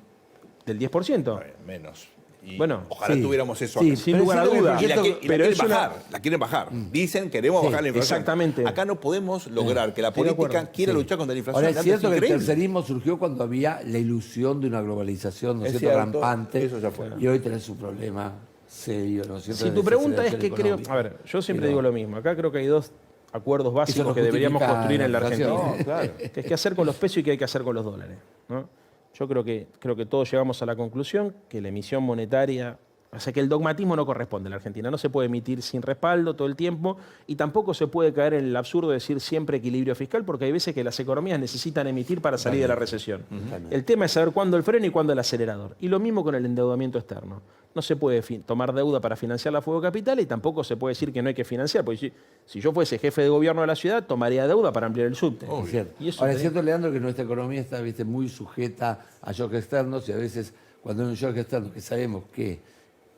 del 10%. menos. Y Bueno, ojalá sí. tuviéramos eso Sí, acá. sin pero lugar a siento que el dudas. Y la, proyecto- y la pero quieren es una- bajar, la quieren bajar. Dicen queremos Sí, bajar la inflación. exactamente. Acá no podemos lograr que la Estoy de política acuerdo. quiera Sí. luchar contra la inflación. Ahora, es Antes cierto que el increíble. tercerismo surgió cuando había la ilusión de una globalización, ¿no es Es cierto?, cierto, rampante. eso ya fue. Y hoy tenés un problema serio, ¿no es cierto? Si de tu pregunta es desaceleración que creo. económica. A ver, yo siempre Pero- digo lo mismo. Acá creo que hay dos acuerdos Eso básicos no que deberíamos justifica construir en la la Argentina. inflación. No, claro. Que es qué hacer con los pesos y qué hay que hacer con los dólares, ¿no? Yo creo que todos llegamos a la conclusión que la emisión monetaria. O sea que el dogmatismo no corresponde a la Argentina. No se puede emitir sin respaldo todo el tiempo y tampoco se puede caer en el absurdo de decir siempre equilibrio fiscal porque hay veces que las economías necesitan emitir para salir de la recesión. El tema es saber cuándo el freno y cuándo el acelerador. Y lo mismo con el endeudamiento externo. No se puede tomar deuda para financiar la fuego capital y tampoco se puede decir que no hay que financiar. Porque si yo fuese jefe de gobierno de la ciudad, tomaría deuda para ampliar el subte. Es cierto. Y eso Ahora, es te- cierto, Leandro, que nuestra economía está, viste, muy sujeta a shocks externos y a veces cuando hay un shock externo que sabemos que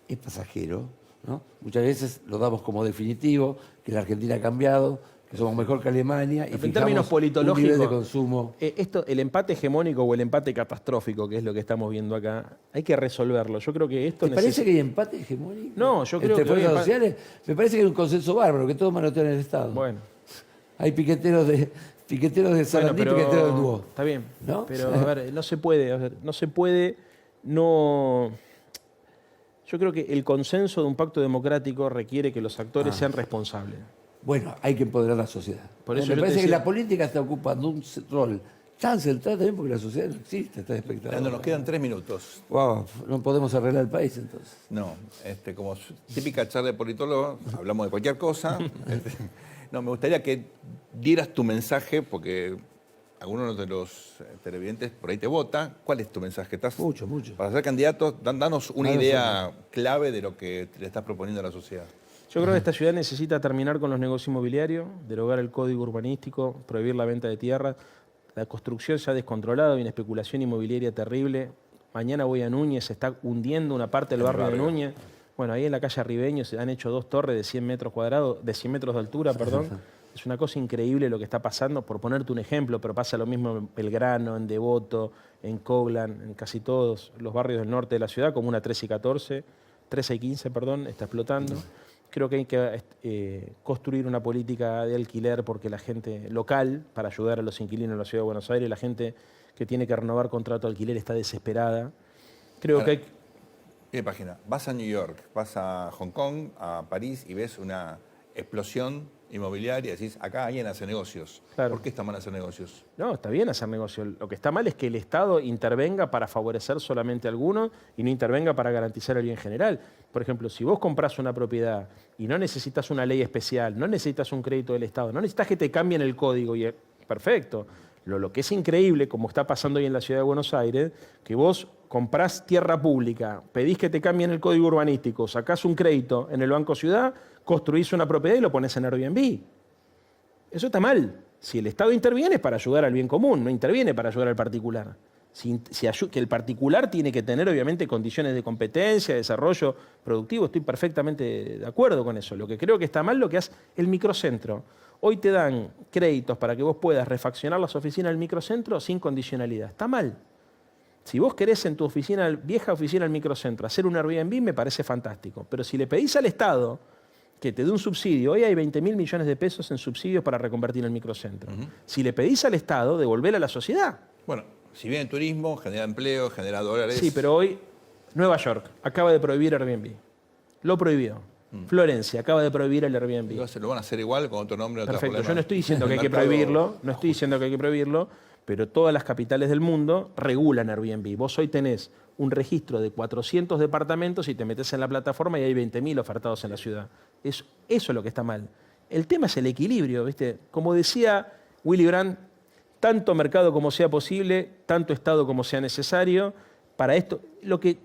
es pasajero, ¿no? Muchas veces lo damos como definitivo, que la Argentina ha cambiado, que somos mejor que Alemania y En fijamos términos un politológicos, nivel de consumo. el empate hegemónico o el empate catastrófico, que es lo que estamos viendo acá, hay que resolverlo. Yo creo que esto ¿Te parece que hay empate hegemónico? No, yo creo entre que hoy fuerzas empa- sociales? Me parece que hay un consenso bárbaro, que todos manotean el Estado. Bueno, Hay piqueteros de Sarandí y piqueteros del Dúo. está bien. ¿No? Pero, a ver, no se puede. Yo creo que el consenso de un pacto democrático requiere que los actores sean responsables. Bueno, hay que empoderar a la sociedad. Por eso Me yo parece te que decía- la política está ocupando un rol tan central también porque la sociedad no existe, está Leandro, espectadora. nos quedan 3 minutos. Wow, no podemos arreglar el país entonces. No, como típica charla de politólogo, hablamos de cualquier cosa. No, me gustaría que dieras tu mensaje, porque algunos de los televidentes por ahí te votan. ¿Cuál es tu mensaje? Mucho. Para ser candidato, danos una Claro, idea clave de lo que le estás proponiendo a la sociedad. Yo creo que esta ciudad necesita terminar con los negocios inmobiliarios, derogar el código urbanístico, prohibir la venta de tierras. La construcción se ha descontrolado, hay una especulación inmobiliaria terrible. Mañana voy a Núñez, se está hundiendo una parte del barrio de Núñez. Bueno, ahí en la calle Arribeño se han hecho 2 torres de 100 metros cuadrados, de 100 metros de altura, perdón. Es una cosa increíble lo que está pasando, por ponerte un ejemplo, pero pasa lo mismo en Belgrano, en Devoto, en Coglan, en casi todos los barrios del norte de la ciudad, como una 13 y 15, está explotando. Creo que hay que construir una política de alquiler porque la gente local, para ayudar a los inquilinos en la ciudad de Buenos Aires, la gente que tiene que renovar contrato de alquiler está desesperada. Creo Ahora, que hay... ¿Qué página? Vas a New York, vas a Hong Kong, a París y ves una explosión inmobiliaria y decís, acá alguien hace negocios. Claro. ¿Por qué está mal hacer negocios? No, está bien hacer negocio. Lo que está mal es que el Estado intervenga para favorecer solamente a algunos y no intervenga para garantizar el bien general. Por ejemplo, si vos comprás una propiedad y no necesitas una ley especial, no necesitas un crédito del Estado, no necesitas que te cambien el código, y perfecto. Lo que es increíble, como está pasando hoy en la ciudad de Buenos Aires, que vos comprás tierra pública, pedís que te cambien el código urbanístico, sacás un crédito en el Banco Ciudad, construís una propiedad y lo pones en Airbnb. Eso está mal. Si el Estado interviene es para ayudar al bien común, no interviene para ayudar al particular. Que el particular tiene que tener, obviamente, condiciones de competencia, de desarrollo productivo. Estoy perfectamente de acuerdo con eso. Lo que creo que está mal lo que hace el microcentro. Hoy te dan créditos para que vos puedas refaccionar las oficinas del microcentro sin condicionalidad. Está mal. Si vos querés en tu oficina, vieja oficina del microcentro, hacer un Airbnb, me parece fantástico. Pero si le pedís al Estado que te dé un subsidio, hoy hay 20.000 millones de pesos en subsidios para reconvertir el microcentro. Si le pedís al Estado, devolver a la sociedad. Bueno, si bien el turismo genera empleo, genera dólares. Sí, pero hoy Nueva York acaba de prohibir Airbnb. Lo prohibió. Florencia acaba de prohibir el Airbnb. Lo van a hacer igual con otro nombre. otra Perfecto, forma. yo no estoy diciendo que hay que Mercado prohibirlo, no estoy diciendo que hay que prohibirlo, pero todas las capitales del mundo regulan Airbnb. Vos hoy tenés un registro de 400 departamentos y te metes en la plataforma y hay 20.000 ofertados en la ciudad. Eso es lo que está mal. El tema es el equilibrio, ¿viste? Como decía Willy Brandt, tanto mercado como sea posible, tanto Estado como sea necesario, para esto,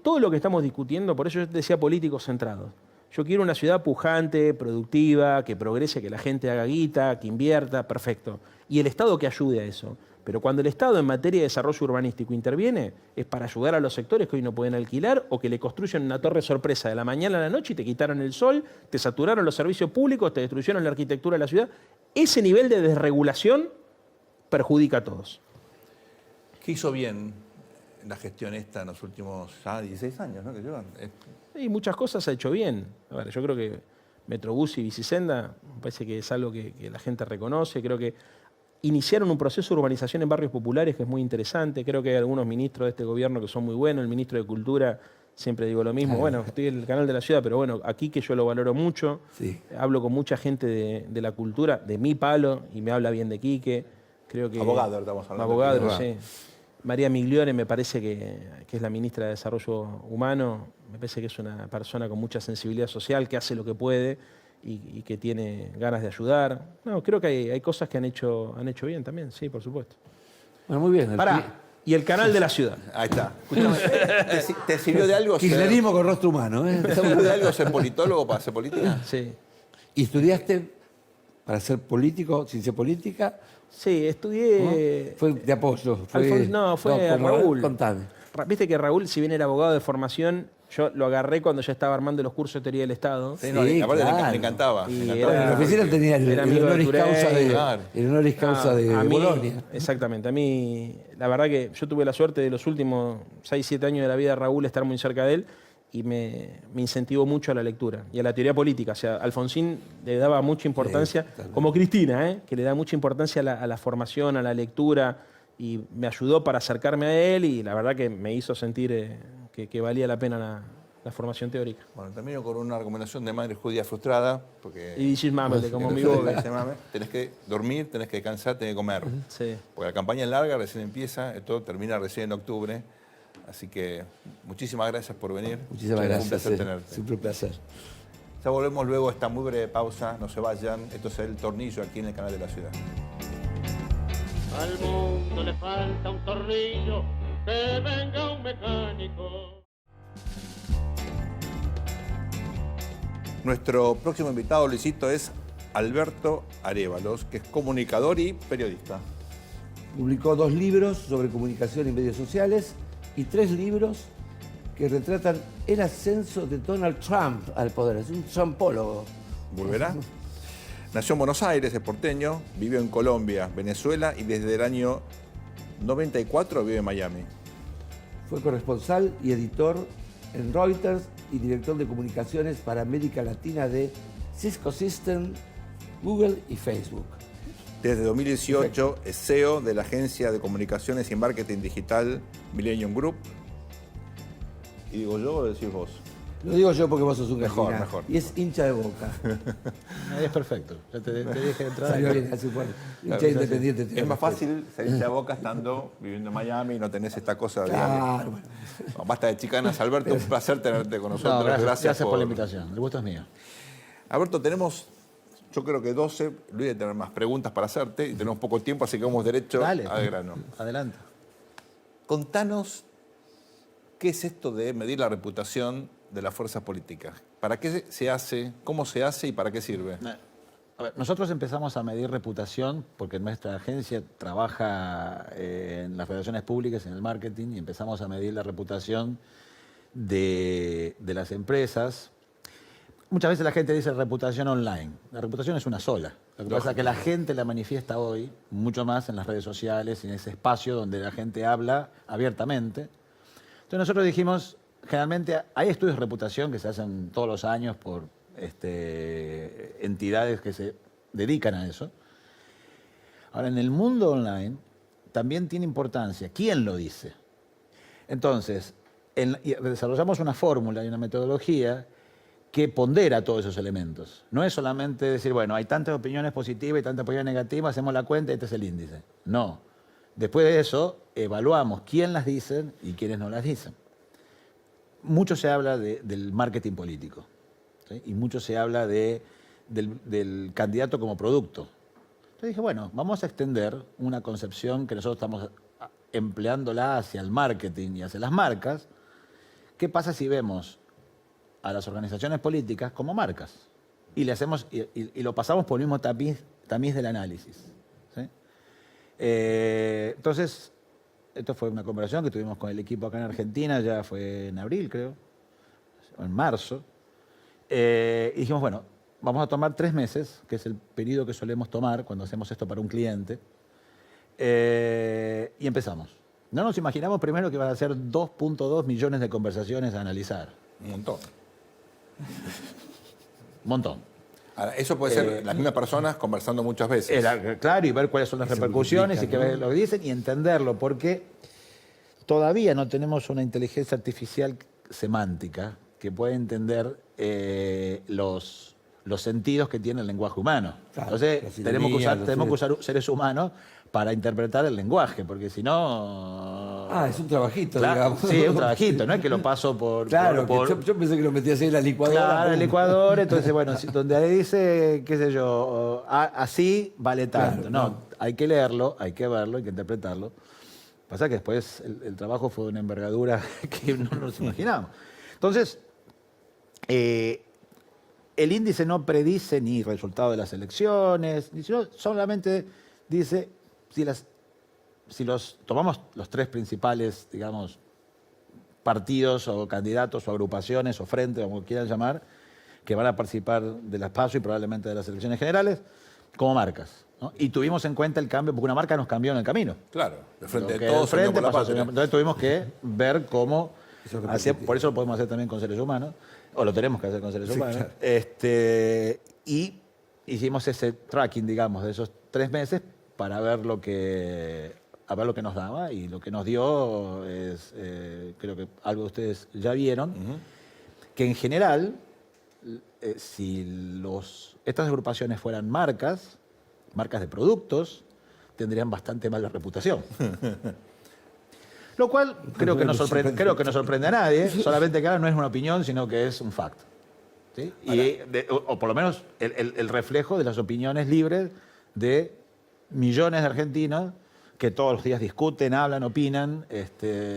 todo lo que estamos discutiendo, por eso yo decía políticos centrados. Yo quiero una ciudad pujante, productiva, que progrese, que la gente haga guita, que invierta, perfecto. Y el Estado que ayude a eso. Pero cuando el Estado en materia de desarrollo urbanístico interviene, es para ayudar a los sectores que hoy no pueden alquilar o que le construyen una torre sorpresa de la mañana a la noche y te quitaron el sol, te saturaron los servicios públicos, te destruyeron la arquitectura de la ciudad. Ese nivel de desregulación perjudica a todos. ¿Qué hizo bien la gestión esta en los últimos 16 años, ¿no? Que llevan? Y muchas cosas ha hecho bien. A ver, yo creo que Metrobús y Bicisenda, me parece que es algo que la gente reconoce. Creo que iniciaron un proceso de urbanización en barrios populares que es muy interesante. Creo que hay algunos ministros de este gobierno que son muy buenos. El ministro de Cultura, siempre digo lo mismo. Bueno, estoy en el canal de la ciudad, pero bueno, aquí que yo lo valoro mucho. Sí. Hablo con mucha gente de la cultura, de mi palo, y me habla bien de Quique. Creo que, Abogado, estamos hablando. Abogado, sí. María Migliore me parece que es la ministra de Desarrollo Humano. Me parece que es una persona con mucha sensibilidad social, que hace lo que puede y que tiene ganas de ayudar. No, creo que hay cosas que han hecho bien también, sí, por supuesto. Bueno, muy bien. Y el canal de la ciudad. Ahí está. Escúchame, ¿te sirvió de algo Kirchnerismo con rostro humano, ¿eh? ¿Te sirvió de algo ser politólogo para hacer política? Sí. ¿Y estudiaste para ser político, ciencia política? Sí, estudié... ¿No? Fue de apoyo. Fue como Raúl. Contame. Viste que Raúl, si bien era abogado de formación, yo lo agarré cuando ya estaba armando los cursos de teoría del Estado. Sí, no, Sí, aparte claro. le encantaba. Y le encantaba. era- En la oficina tenía el era amigo de honoris causa Turey, de, claro. el honoris causa de A mí, Bolonia. exactamente. A mí, la verdad que yo tuve la suerte de los últimos 6, 7 años de la vida de Raúl estar muy cerca de él y me incentivó mucho a la lectura y a la teoría política. O sea, Alfonsín le daba mucha importancia, totalmente. como Cristina, que le da mucha importancia a la formación, a la lectura, y me ayudó para acercarme a él y la verdad que me hizo sentir que valía la pena la formación teórica. Bueno, termino con una recomendación de madre judía frustrada, porque... Y dices mamele, como mi Dice, bobe. mame, tenés que dormir, tenés que descansar, tenés que comer. Sí. Porque la campaña es larga, recién empieza, esto termina recién en octubre. Así que muchísimas gracias por venir. Muchísimas Fue gracias. un placer tenerte. Siempre un placer. Ya volvemos luego a esta muy breve pausa, no se vayan. Esto es El Tornillo aquí en el canal de la ciudad. Al mundo le falta un tornillo, que venga un mecánico. Nuestro próximo invitado, Luisito, es Alberto Arévalos, que es comunicador y periodista. Publicó 2 libros sobre comunicación y medios sociales y 3 libros que retratan el ascenso de Donald Trump al poder. Es un trumpólogo. ¿Volverá? Nació en Buenos Aires, es porteño, vivió en Colombia, Venezuela y desde el año 94 vive en Miami. Fue corresponsal y editor en Reuters y director de comunicaciones para América Latina de Cisco System, Google y Facebook. Desde 2018 es CEO de la agencia de comunicaciones y marketing digital Millennium Group. ¿Y digo yo o decís vos? Lo digo yo porque vos sos un Mejor, gallina. mejor. Y es hincha de Boca. Es perfecto. Ya te dije de entrada. Salió bien, así fue. Hincha independiente. Es más fácil salirse a Boca estando viviendo en Miami y no tenés esta cosa de... Claro. Bueno. No, basta de chicanas, Alberto, un placer tenerte con nosotros. No, gracias por la invitación. El gusto es mío. Alberto, tenemos, yo creo que 12, Luis debe tener más preguntas para hacerte y tenemos poco tiempo, así que vamos derecho Dale. al grano. Adelante. Contanos, ¿qué es esto de medir la reputación de las fuerzas políticas? ¿Para qué se hace? ¿Cómo se hace y para qué sirve? A ver, nosotros empezamos a medir reputación porque nuestra agencia trabaja en las relaciones públicas, en el marketing, y empezamos a medir la reputación de las empresas. Muchas veces la gente dice reputación online. La reputación es una sola. Lo que pasa es que la gente la manifiesta hoy mucho más en las redes sociales, en ese espacio donde la gente habla abiertamente. Entonces nosotros dijimos, generalmente hay estudios de reputación que se hacen todos los años por entidades que se dedican a eso. Ahora, en el mundo online también tiene importancia quién lo dice. Entonces, y desarrollamos una fórmula y una metodología que pondera todos esos elementos. No es solamente decir, bueno, hay tantas opiniones positivas y tantas opiniones negativas, hacemos la cuenta y este es el índice. No. Después de eso, evaluamos quién las dicen y quiénes no las dicen. Mucho se habla del marketing político, ¿sí? Y mucho se habla del candidato como producto. Entonces dije, bueno, vamos a extender una concepción que nosotros estamos empleándola hacia el marketing y hacia las marcas, ¿qué pasa si vemos a las organizaciones políticas como marcas? Y le hacemos y lo pasamos por el mismo tamiz del análisis. ¿Sí? Entonces, esto fue una conversación que tuvimos con el equipo acá en Argentina, ya fue en abril, creo, o en marzo. Y dijimos, bueno, vamos a tomar 3 meses, que es el periodo que solemos tomar cuando hacemos esto para un cliente. Y empezamos. No nos imaginamos primero que iban a ser 2.2 millones de conversaciones a analizar. Un montón. Un montón. Ahora, eso puede ser las mismas personas conversando muchas veces. Claro, y ver cuáles son las repercusiones y qué es lo que dicen y entenderlo, porque todavía no tenemos una inteligencia artificial semántica que pueda entender los sentidos que tiene el lenguaje humano. Claro, Entonces, tenemos que usar seres humanos para interpretar el lenguaje, porque si no... Es un trabajito, Claro, digamos. sí, es un trabajito, no es que lo paso por... Claro, por- yo pensé que lo metías ahí en la licuadora. Claro, el pum. Ecuador, entonces, bueno, donde ahí dice, qué sé yo, así vale tanto. Claro, no, hay que leerlo, hay que verlo, hay que interpretarlo. Pasa que después el trabajo fue de una envergadura que no nos imaginamos. Entonces, el índice no predice ni resultado de las elecciones, sino solamente dice si los tomamos los 3 principales, digamos, partidos o candidatos o agrupaciones o frentes, como quieran llamar, que van a participar de las PASO y probablemente de las elecciones generales, como marcas, ¿no? Y tuvimos en cuenta el cambio, porque una marca nos cambió en el camino. Claro, de frente Lo que de todos, el frente Unión por la pasó a Patria. Entonces tuvimos que ver cómo Eso que por eso lo podemos hacer también con seres humanos, o lo tenemos que hacer con seres Sí, humanos. claro. Y hicimos ese tracking, digamos, de esos 3 meses para ver lo que nos daba, y lo que nos dio es, creo que algo que ustedes ya vieron, que en general, si estas agrupaciones fueran marcas de productos, tendrían bastante mala reputación. Lo cual creo que no sorprende a nadie, solamente que ahora no es una opinión, sino que es un fact. ¿Sí? O por lo menos el reflejo de las opiniones libres de millones de argentinos que todos los días discuten, hablan, opinan.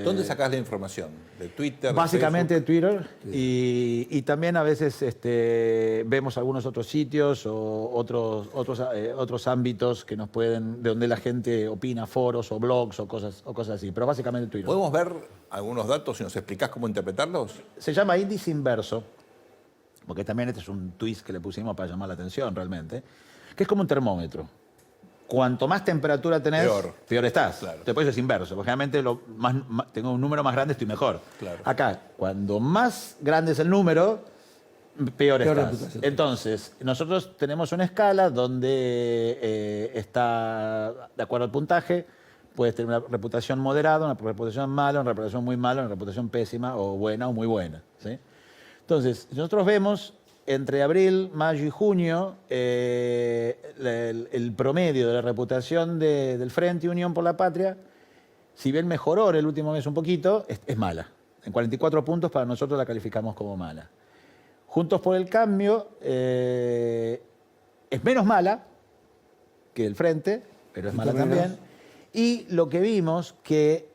¿Dónde sacás la información? ¿De Twitter? de Básicamente de Facebook? Twitter, y también a veces vemos algunos otros sitios o otros ámbitos que nos pueden, de donde la gente opina, foros o blogs o cosas así, pero básicamente Twitter. ¿Podemos ver algunos datos y nos explicás cómo interpretarlos? Se llama índice inverso, porque también este es un twist que le pusimos para llamar la atención realmente, que es como un termómetro. Cuanto más temperatura tenés, peor estás. Claro. Después es inverso, porque generalmente tengo un número más grande, estoy mejor. Claro. Acá, cuando más grande es el número, peor estás. reputación. Entonces, nosotros tenemos una escala donde está, de acuerdo al puntaje, puedes tener una reputación moderada, una reputación mala, una reputación muy mala, una reputación pésima, o buena o muy buena. ¿Sí? Entonces, nosotros vemos entre abril, mayo y junio, el promedio de la reputación del Frente Unión por la Patria, si bien mejoró en el último mes un poquito, es mala. En 44 puntos para nosotros la calificamos como mala. Juntos por el Cambio es menos mala que el Frente, pero es mala también. Y lo que vimos que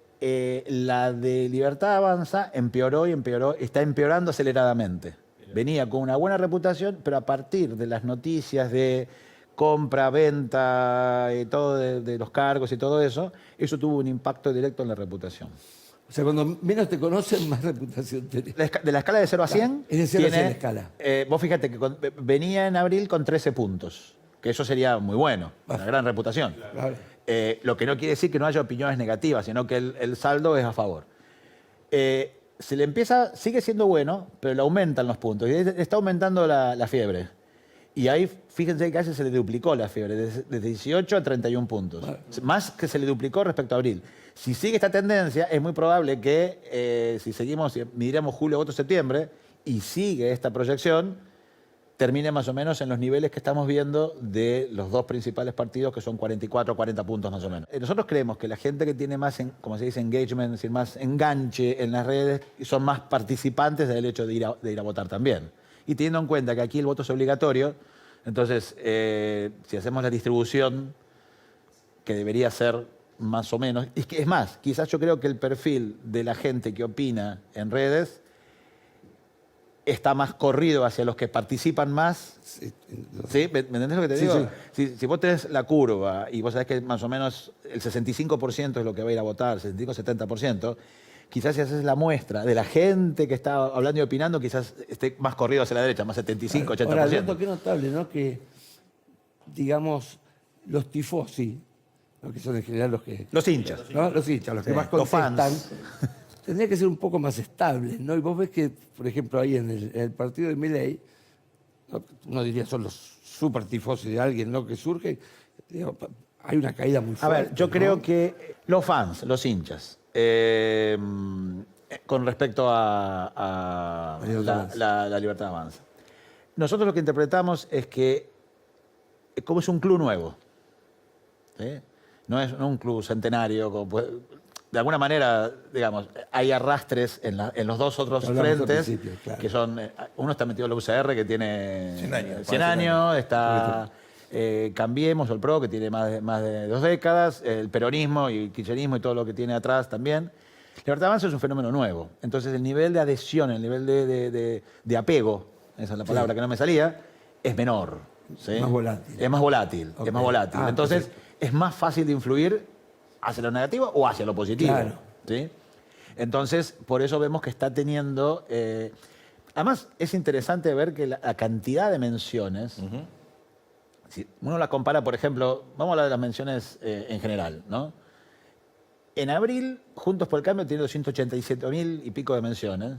la de Libertad Avanza empeoró y empeoró, está empeorando aceleradamente. Venía con una buena reputación, pero a partir de las noticias de compra, venta, y todo de los cargos y todo eso, eso tuvo un impacto directo en la reputación. O sea, cuando menos te conocen, más reputación tenés. De la escala de 0 a 100, Es de 0 a 100 la escala. vos fíjate que venía en abril con 13 puntos, que eso sería muy bueno, una gran reputación. Claro. Lo que no quiere decir que no haya opiniones negativas, sino que el saldo es a favor. Sigue siendo bueno, pero le aumentan los puntos. Y está aumentando la fiebre. Y ahí, fíjense que casi se le duplicó la fiebre, desde 18 a 31 puntos. Más que se le duplicó respecto a abril. Si sigue esta tendencia, es muy probable que si miramos julio, agosto, septiembre, y sigue esta proyección, termine más o menos en los niveles que estamos viendo de los 2 principales partidos, que son 44 o 40 puntos más o menos. Nosotros creemos que la gente que tiene más, como se dice, engagement, es decir, más enganche en las redes, son más participantes del hecho de ir a votar también. Y teniendo en cuenta que aquí el voto es obligatorio, entonces, si hacemos la distribución, que debería ser más o menos. Es más, quizás yo creo que el perfil de la gente que opina en redes está más corrido hacia los que participan más. Sí, ¿Sí? ¿Me entendés lo que te Sí, digo? sí. Si vos tenés la curva y vos sabés que más o menos el 65% es lo que va a ir a votar, 65-70%, quizás si haces la muestra de la gente que está hablando y opinando, quizás esté más corrido hacia la derecha, más 75-80%. Ahora, Alberto, qué notable, ¿no? Que, digamos, los tifosi, ¿no? Que son en general los que... Los hinchas. ¿no? Los hinchas, los que Sí, más los contestan, fans. tendría que ser un poco más estables, ¿no? Y vos ves que, por ejemplo, ahí en el partido de Milei, ¿no? Uno diría son los super tifosi de alguien, ¿no? Que surge, digo, hay una caída muy A fuerte. ver, yo ¿no? creo que los fans, los hinchas, con respecto a La libertad avanza. la libertad avanza. Nosotros lo que interpretamos es que como es un club nuevo, ¿sí? No es un club centenario, de alguna manera, digamos, hay arrastres en los dos otros Hablamos al frentes, principio, claro. que son, uno está metido en la UCR, que tiene 100 años, 100 años, está Cambiemos, el PRO, que tiene más de 2 décadas, el peronismo y el kirchnerismo y todo lo que tiene atrás también. Libertad Avanza es un fenómeno nuevo, entonces el nivel de adhesión, el nivel de apego, esa es la palabra que no me salía, es menor. ¿sí? Más volátil. Es más volátil, Ok. es más volátil. Ah, entonces perfecto. es más fácil de influir hacia lo negativo o hacia lo positivo. Claro. ¿sí? Entonces, por eso vemos que está teniendo... además, es interesante ver que la cantidad de menciones, si uno la compara, por ejemplo, vamos a hablar de las menciones en general, ¿no? En abril, Juntos por el Cambio tiene 287.000 y pico de menciones,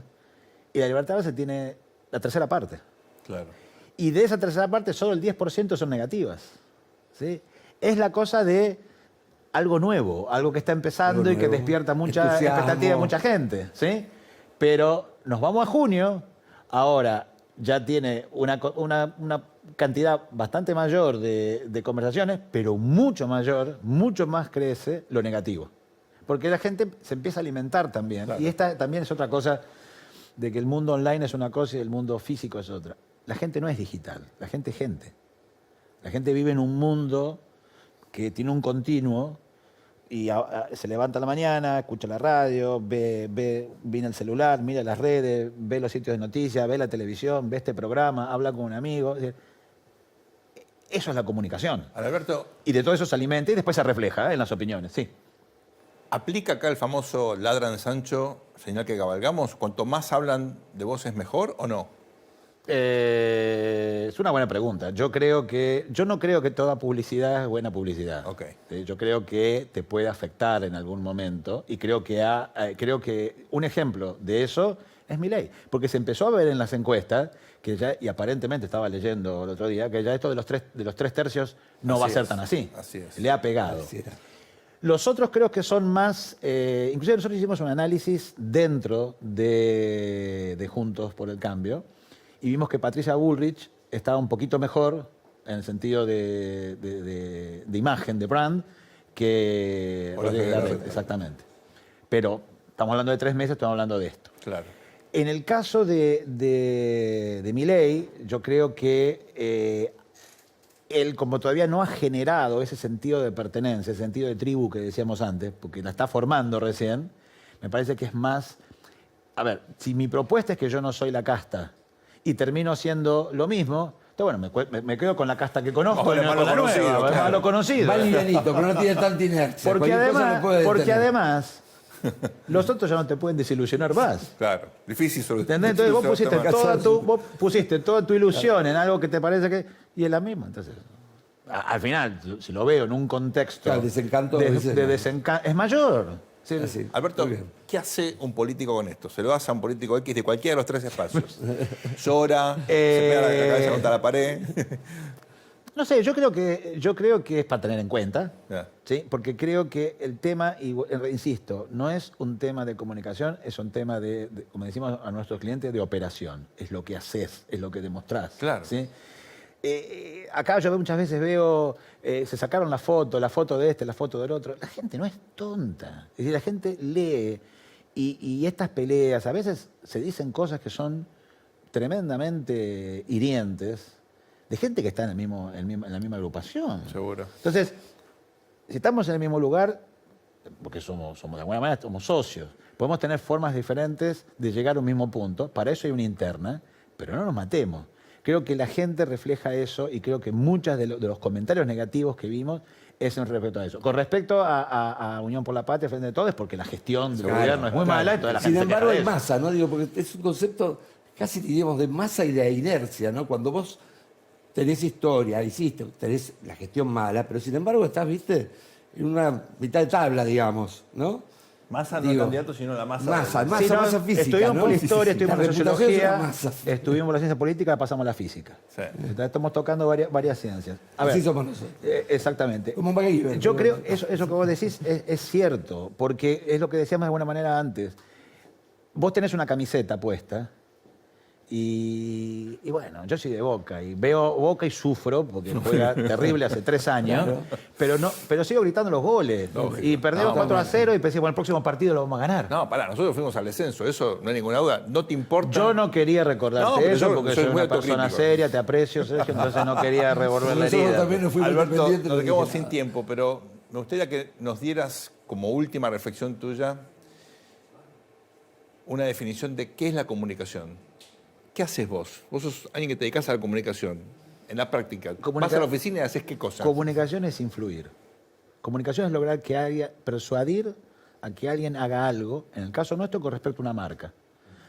y la Libertad Avanza tiene la tercera parte. Claro. Y de esa tercera parte, solo el 10% son negativas. ¿sí? Es la cosa de algo nuevo, algo que está empezando Algo y que nuevo, despierta mucha entusiasmo. expectativa de mucha gente. ¿sí? Pero nos vamos a junio, ahora ya tiene una cantidad bastante mayor de conversaciones, pero mucho más crece lo negativo. Porque la gente se empieza a alimentar también. Claro. Y esta también es otra cosa de que el mundo online es una cosa y el mundo físico es otra. La gente no es digital, la gente es gente. La gente vive en un mundo que tiene un continuo y se levanta a la mañana, escucha la radio, viene el celular, mira las redes, ve los sitios de noticias, ve la televisión, ve este programa, habla con un amigo. Es decir, eso es la comunicación. Ahora, Alberto, Y de todo eso se alimenta y después se refleja en las opiniones, sí. ¿aplica acá el famoso ladran Sancho, señal que cabalgamos? ¿Cuanto más hablan de vos es mejor o no? Es una buena pregunta. Yo no creo que toda publicidad es buena publicidad. Ok. ¿sí? Yo creo que te puede afectar en algún momento y creo que un ejemplo de eso es Milei. Porque se empezó a ver en las encuestas, y aparentemente estaba leyendo el otro día, que ya esto de los tres tercios no Así va a ser es. tan así. Así es. Le ha pegado. Así era. Los otros creo que son más... inclusive nosotros hicimos un análisis dentro de Juntos por el Cambio y vimos que Patricia Bullrich estaba un poquito mejor en el sentido de imagen, de brand, que Horacio Rodríguez Larreta. Larreta, exactamente. Pero estamos hablando de 3 meses, estamos hablando de esto. Claro. En el caso de Milei, yo creo que él, como todavía no ha generado ese sentido de pertenencia, ese sentido de tribu que decíamos antes, porque la está formando recién, me parece que es más... A ver, si mi propuesta es que yo no soy la casta y termino siendo lo mismo, entonces, bueno, me quedo con la casta que conozco, Vamos y no a con la lo nueva, conocido, vamos a claro. lo conocido. Va livianito, pero no tiene tanta inercia. Porque Cualquier cosa lo puede detener. además, los otros ya no te pueden desilusionar más. Claro. Difícil sobre ¿Entendés? Entonces vos pusiste toda tu ilusión en algo que te parece que... Y es la misma. Entonces, al final, si lo veo en un contexto... Claro, el desencanto a veces de no. desencanto... Es mayor. Sí, Así. Alberto, Muy bien. ¿qué hace un político con esto? Se lo hace a un político X de cualquiera de los 3 espacios. Llora, se pega la cabeza contra la pared. No sé, yo creo que es para tener en cuenta, Ya. ¿sí? Porque creo que el tema, insisto, no es un tema de comunicación, es un tema como decimos a nuestros clientes, de operación. Es lo que haces, es lo que demostrás. Claro. ¿sí? Acá yo muchas veces veo, se sacaron la foto de este, la foto del otro. La gente no es tonta. Es decir, la gente lee y estas peleas, a veces se dicen cosas que son tremendamente hirientes de gente que está en la misma agrupación. Seguro. Entonces, si estamos en el mismo lugar, porque somos de alguna manera somos socios. Podemos tener formas diferentes de llegar a un mismo punto. Para eso hay una interna, pero no nos matemos. Creo que la gente refleja eso y creo que muchos de los comentarios negativos que vimos es en respecto a eso. Con respecto a Unión por la Patria, Frente de Todos, es porque la gestión del gobierno es muy mala y toda la Sin gente se embargo, queja de hay eso. masa, ¿no? Digo, porque es un concepto casi diríamos de masa y de inercia, ¿no? Cuando vos tenés historia, tenés la gestión mala, pero sin embargo estás, viste, en una mitad de tabla, digamos, ¿no? Masa no candidato, sino la masa. Masa, del- masa, Sí, no, masa física, estuvimos ¿no? por la Sí, historia, sí, estuvimos la en reputación es sociología, una masa. estuvimos en la ciencia política, pasamos a la física. Sí. Estamos tocando varias ciencias. A Así ver, somos nosotros. Exactamente. Como MacGyver. Yo creo, eso que vos decís es cierto, porque es lo que decíamos de alguna manera antes. Vos tenés una camiseta puesta y bueno, yo soy de Boca y veo Boca y sufro porque juega terrible hace 3 años, pero sigo gritando los goles. Y perdemos 4-0 y pensé, bueno, el próximo partido lo vamos a ganar. No, pará, nosotros fuimos al descenso, eso no hay ninguna duda. No te importa. Yo no quería recordarte No, pero eso yo porque soy soy muy una persona autocrítico. seria, te aprecio, Sergio, entonces no quería revolver la Nosotros herida. también nos fuimos Alberto, independientes, nos no quedamos dije sin nada. tiempo, pero me gustaría que nos dieras como última reflexión tuya una definición de qué es la comunicación. ¿Qué haces vos? Vos sos alguien que te dedicas a la comunicación, en la práctica. Vas a la oficina y haces qué cosa. Comunicación es influir. Comunicación es lograr persuadir a que alguien haga algo, en el caso nuestro, con respecto a una marca.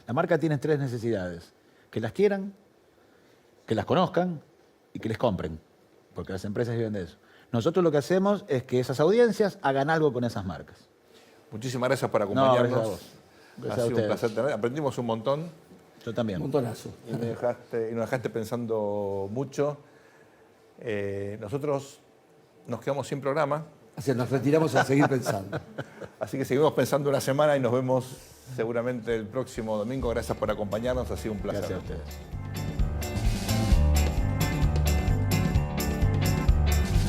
La marca tiene 3 necesidades: que las quieran, que las conozcan y que les compren, porque las empresas viven de eso. Nosotros lo que hacemos es que esas audiencias hagan algo con esas marcas. Muchísimas gracias por No, acompañarnos. gracias a vos. Gracias Ha a sido un ustedes. placer tener. Aprendimos un montón Yo también. Un montonazo. y nos dejaste pensando mucho. Nosotros nos quedamos sin programa, O sea, nos retiramos a seguir pensando. así que seguimos pensando una semana y nos vemos seguramente el próximo domingo. Gracias por acompañarnos, ha sido un placer. Gracias a ustedes.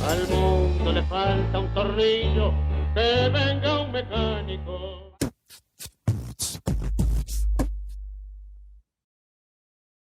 Al mundo le falta un tornillo, que venga un mecánico.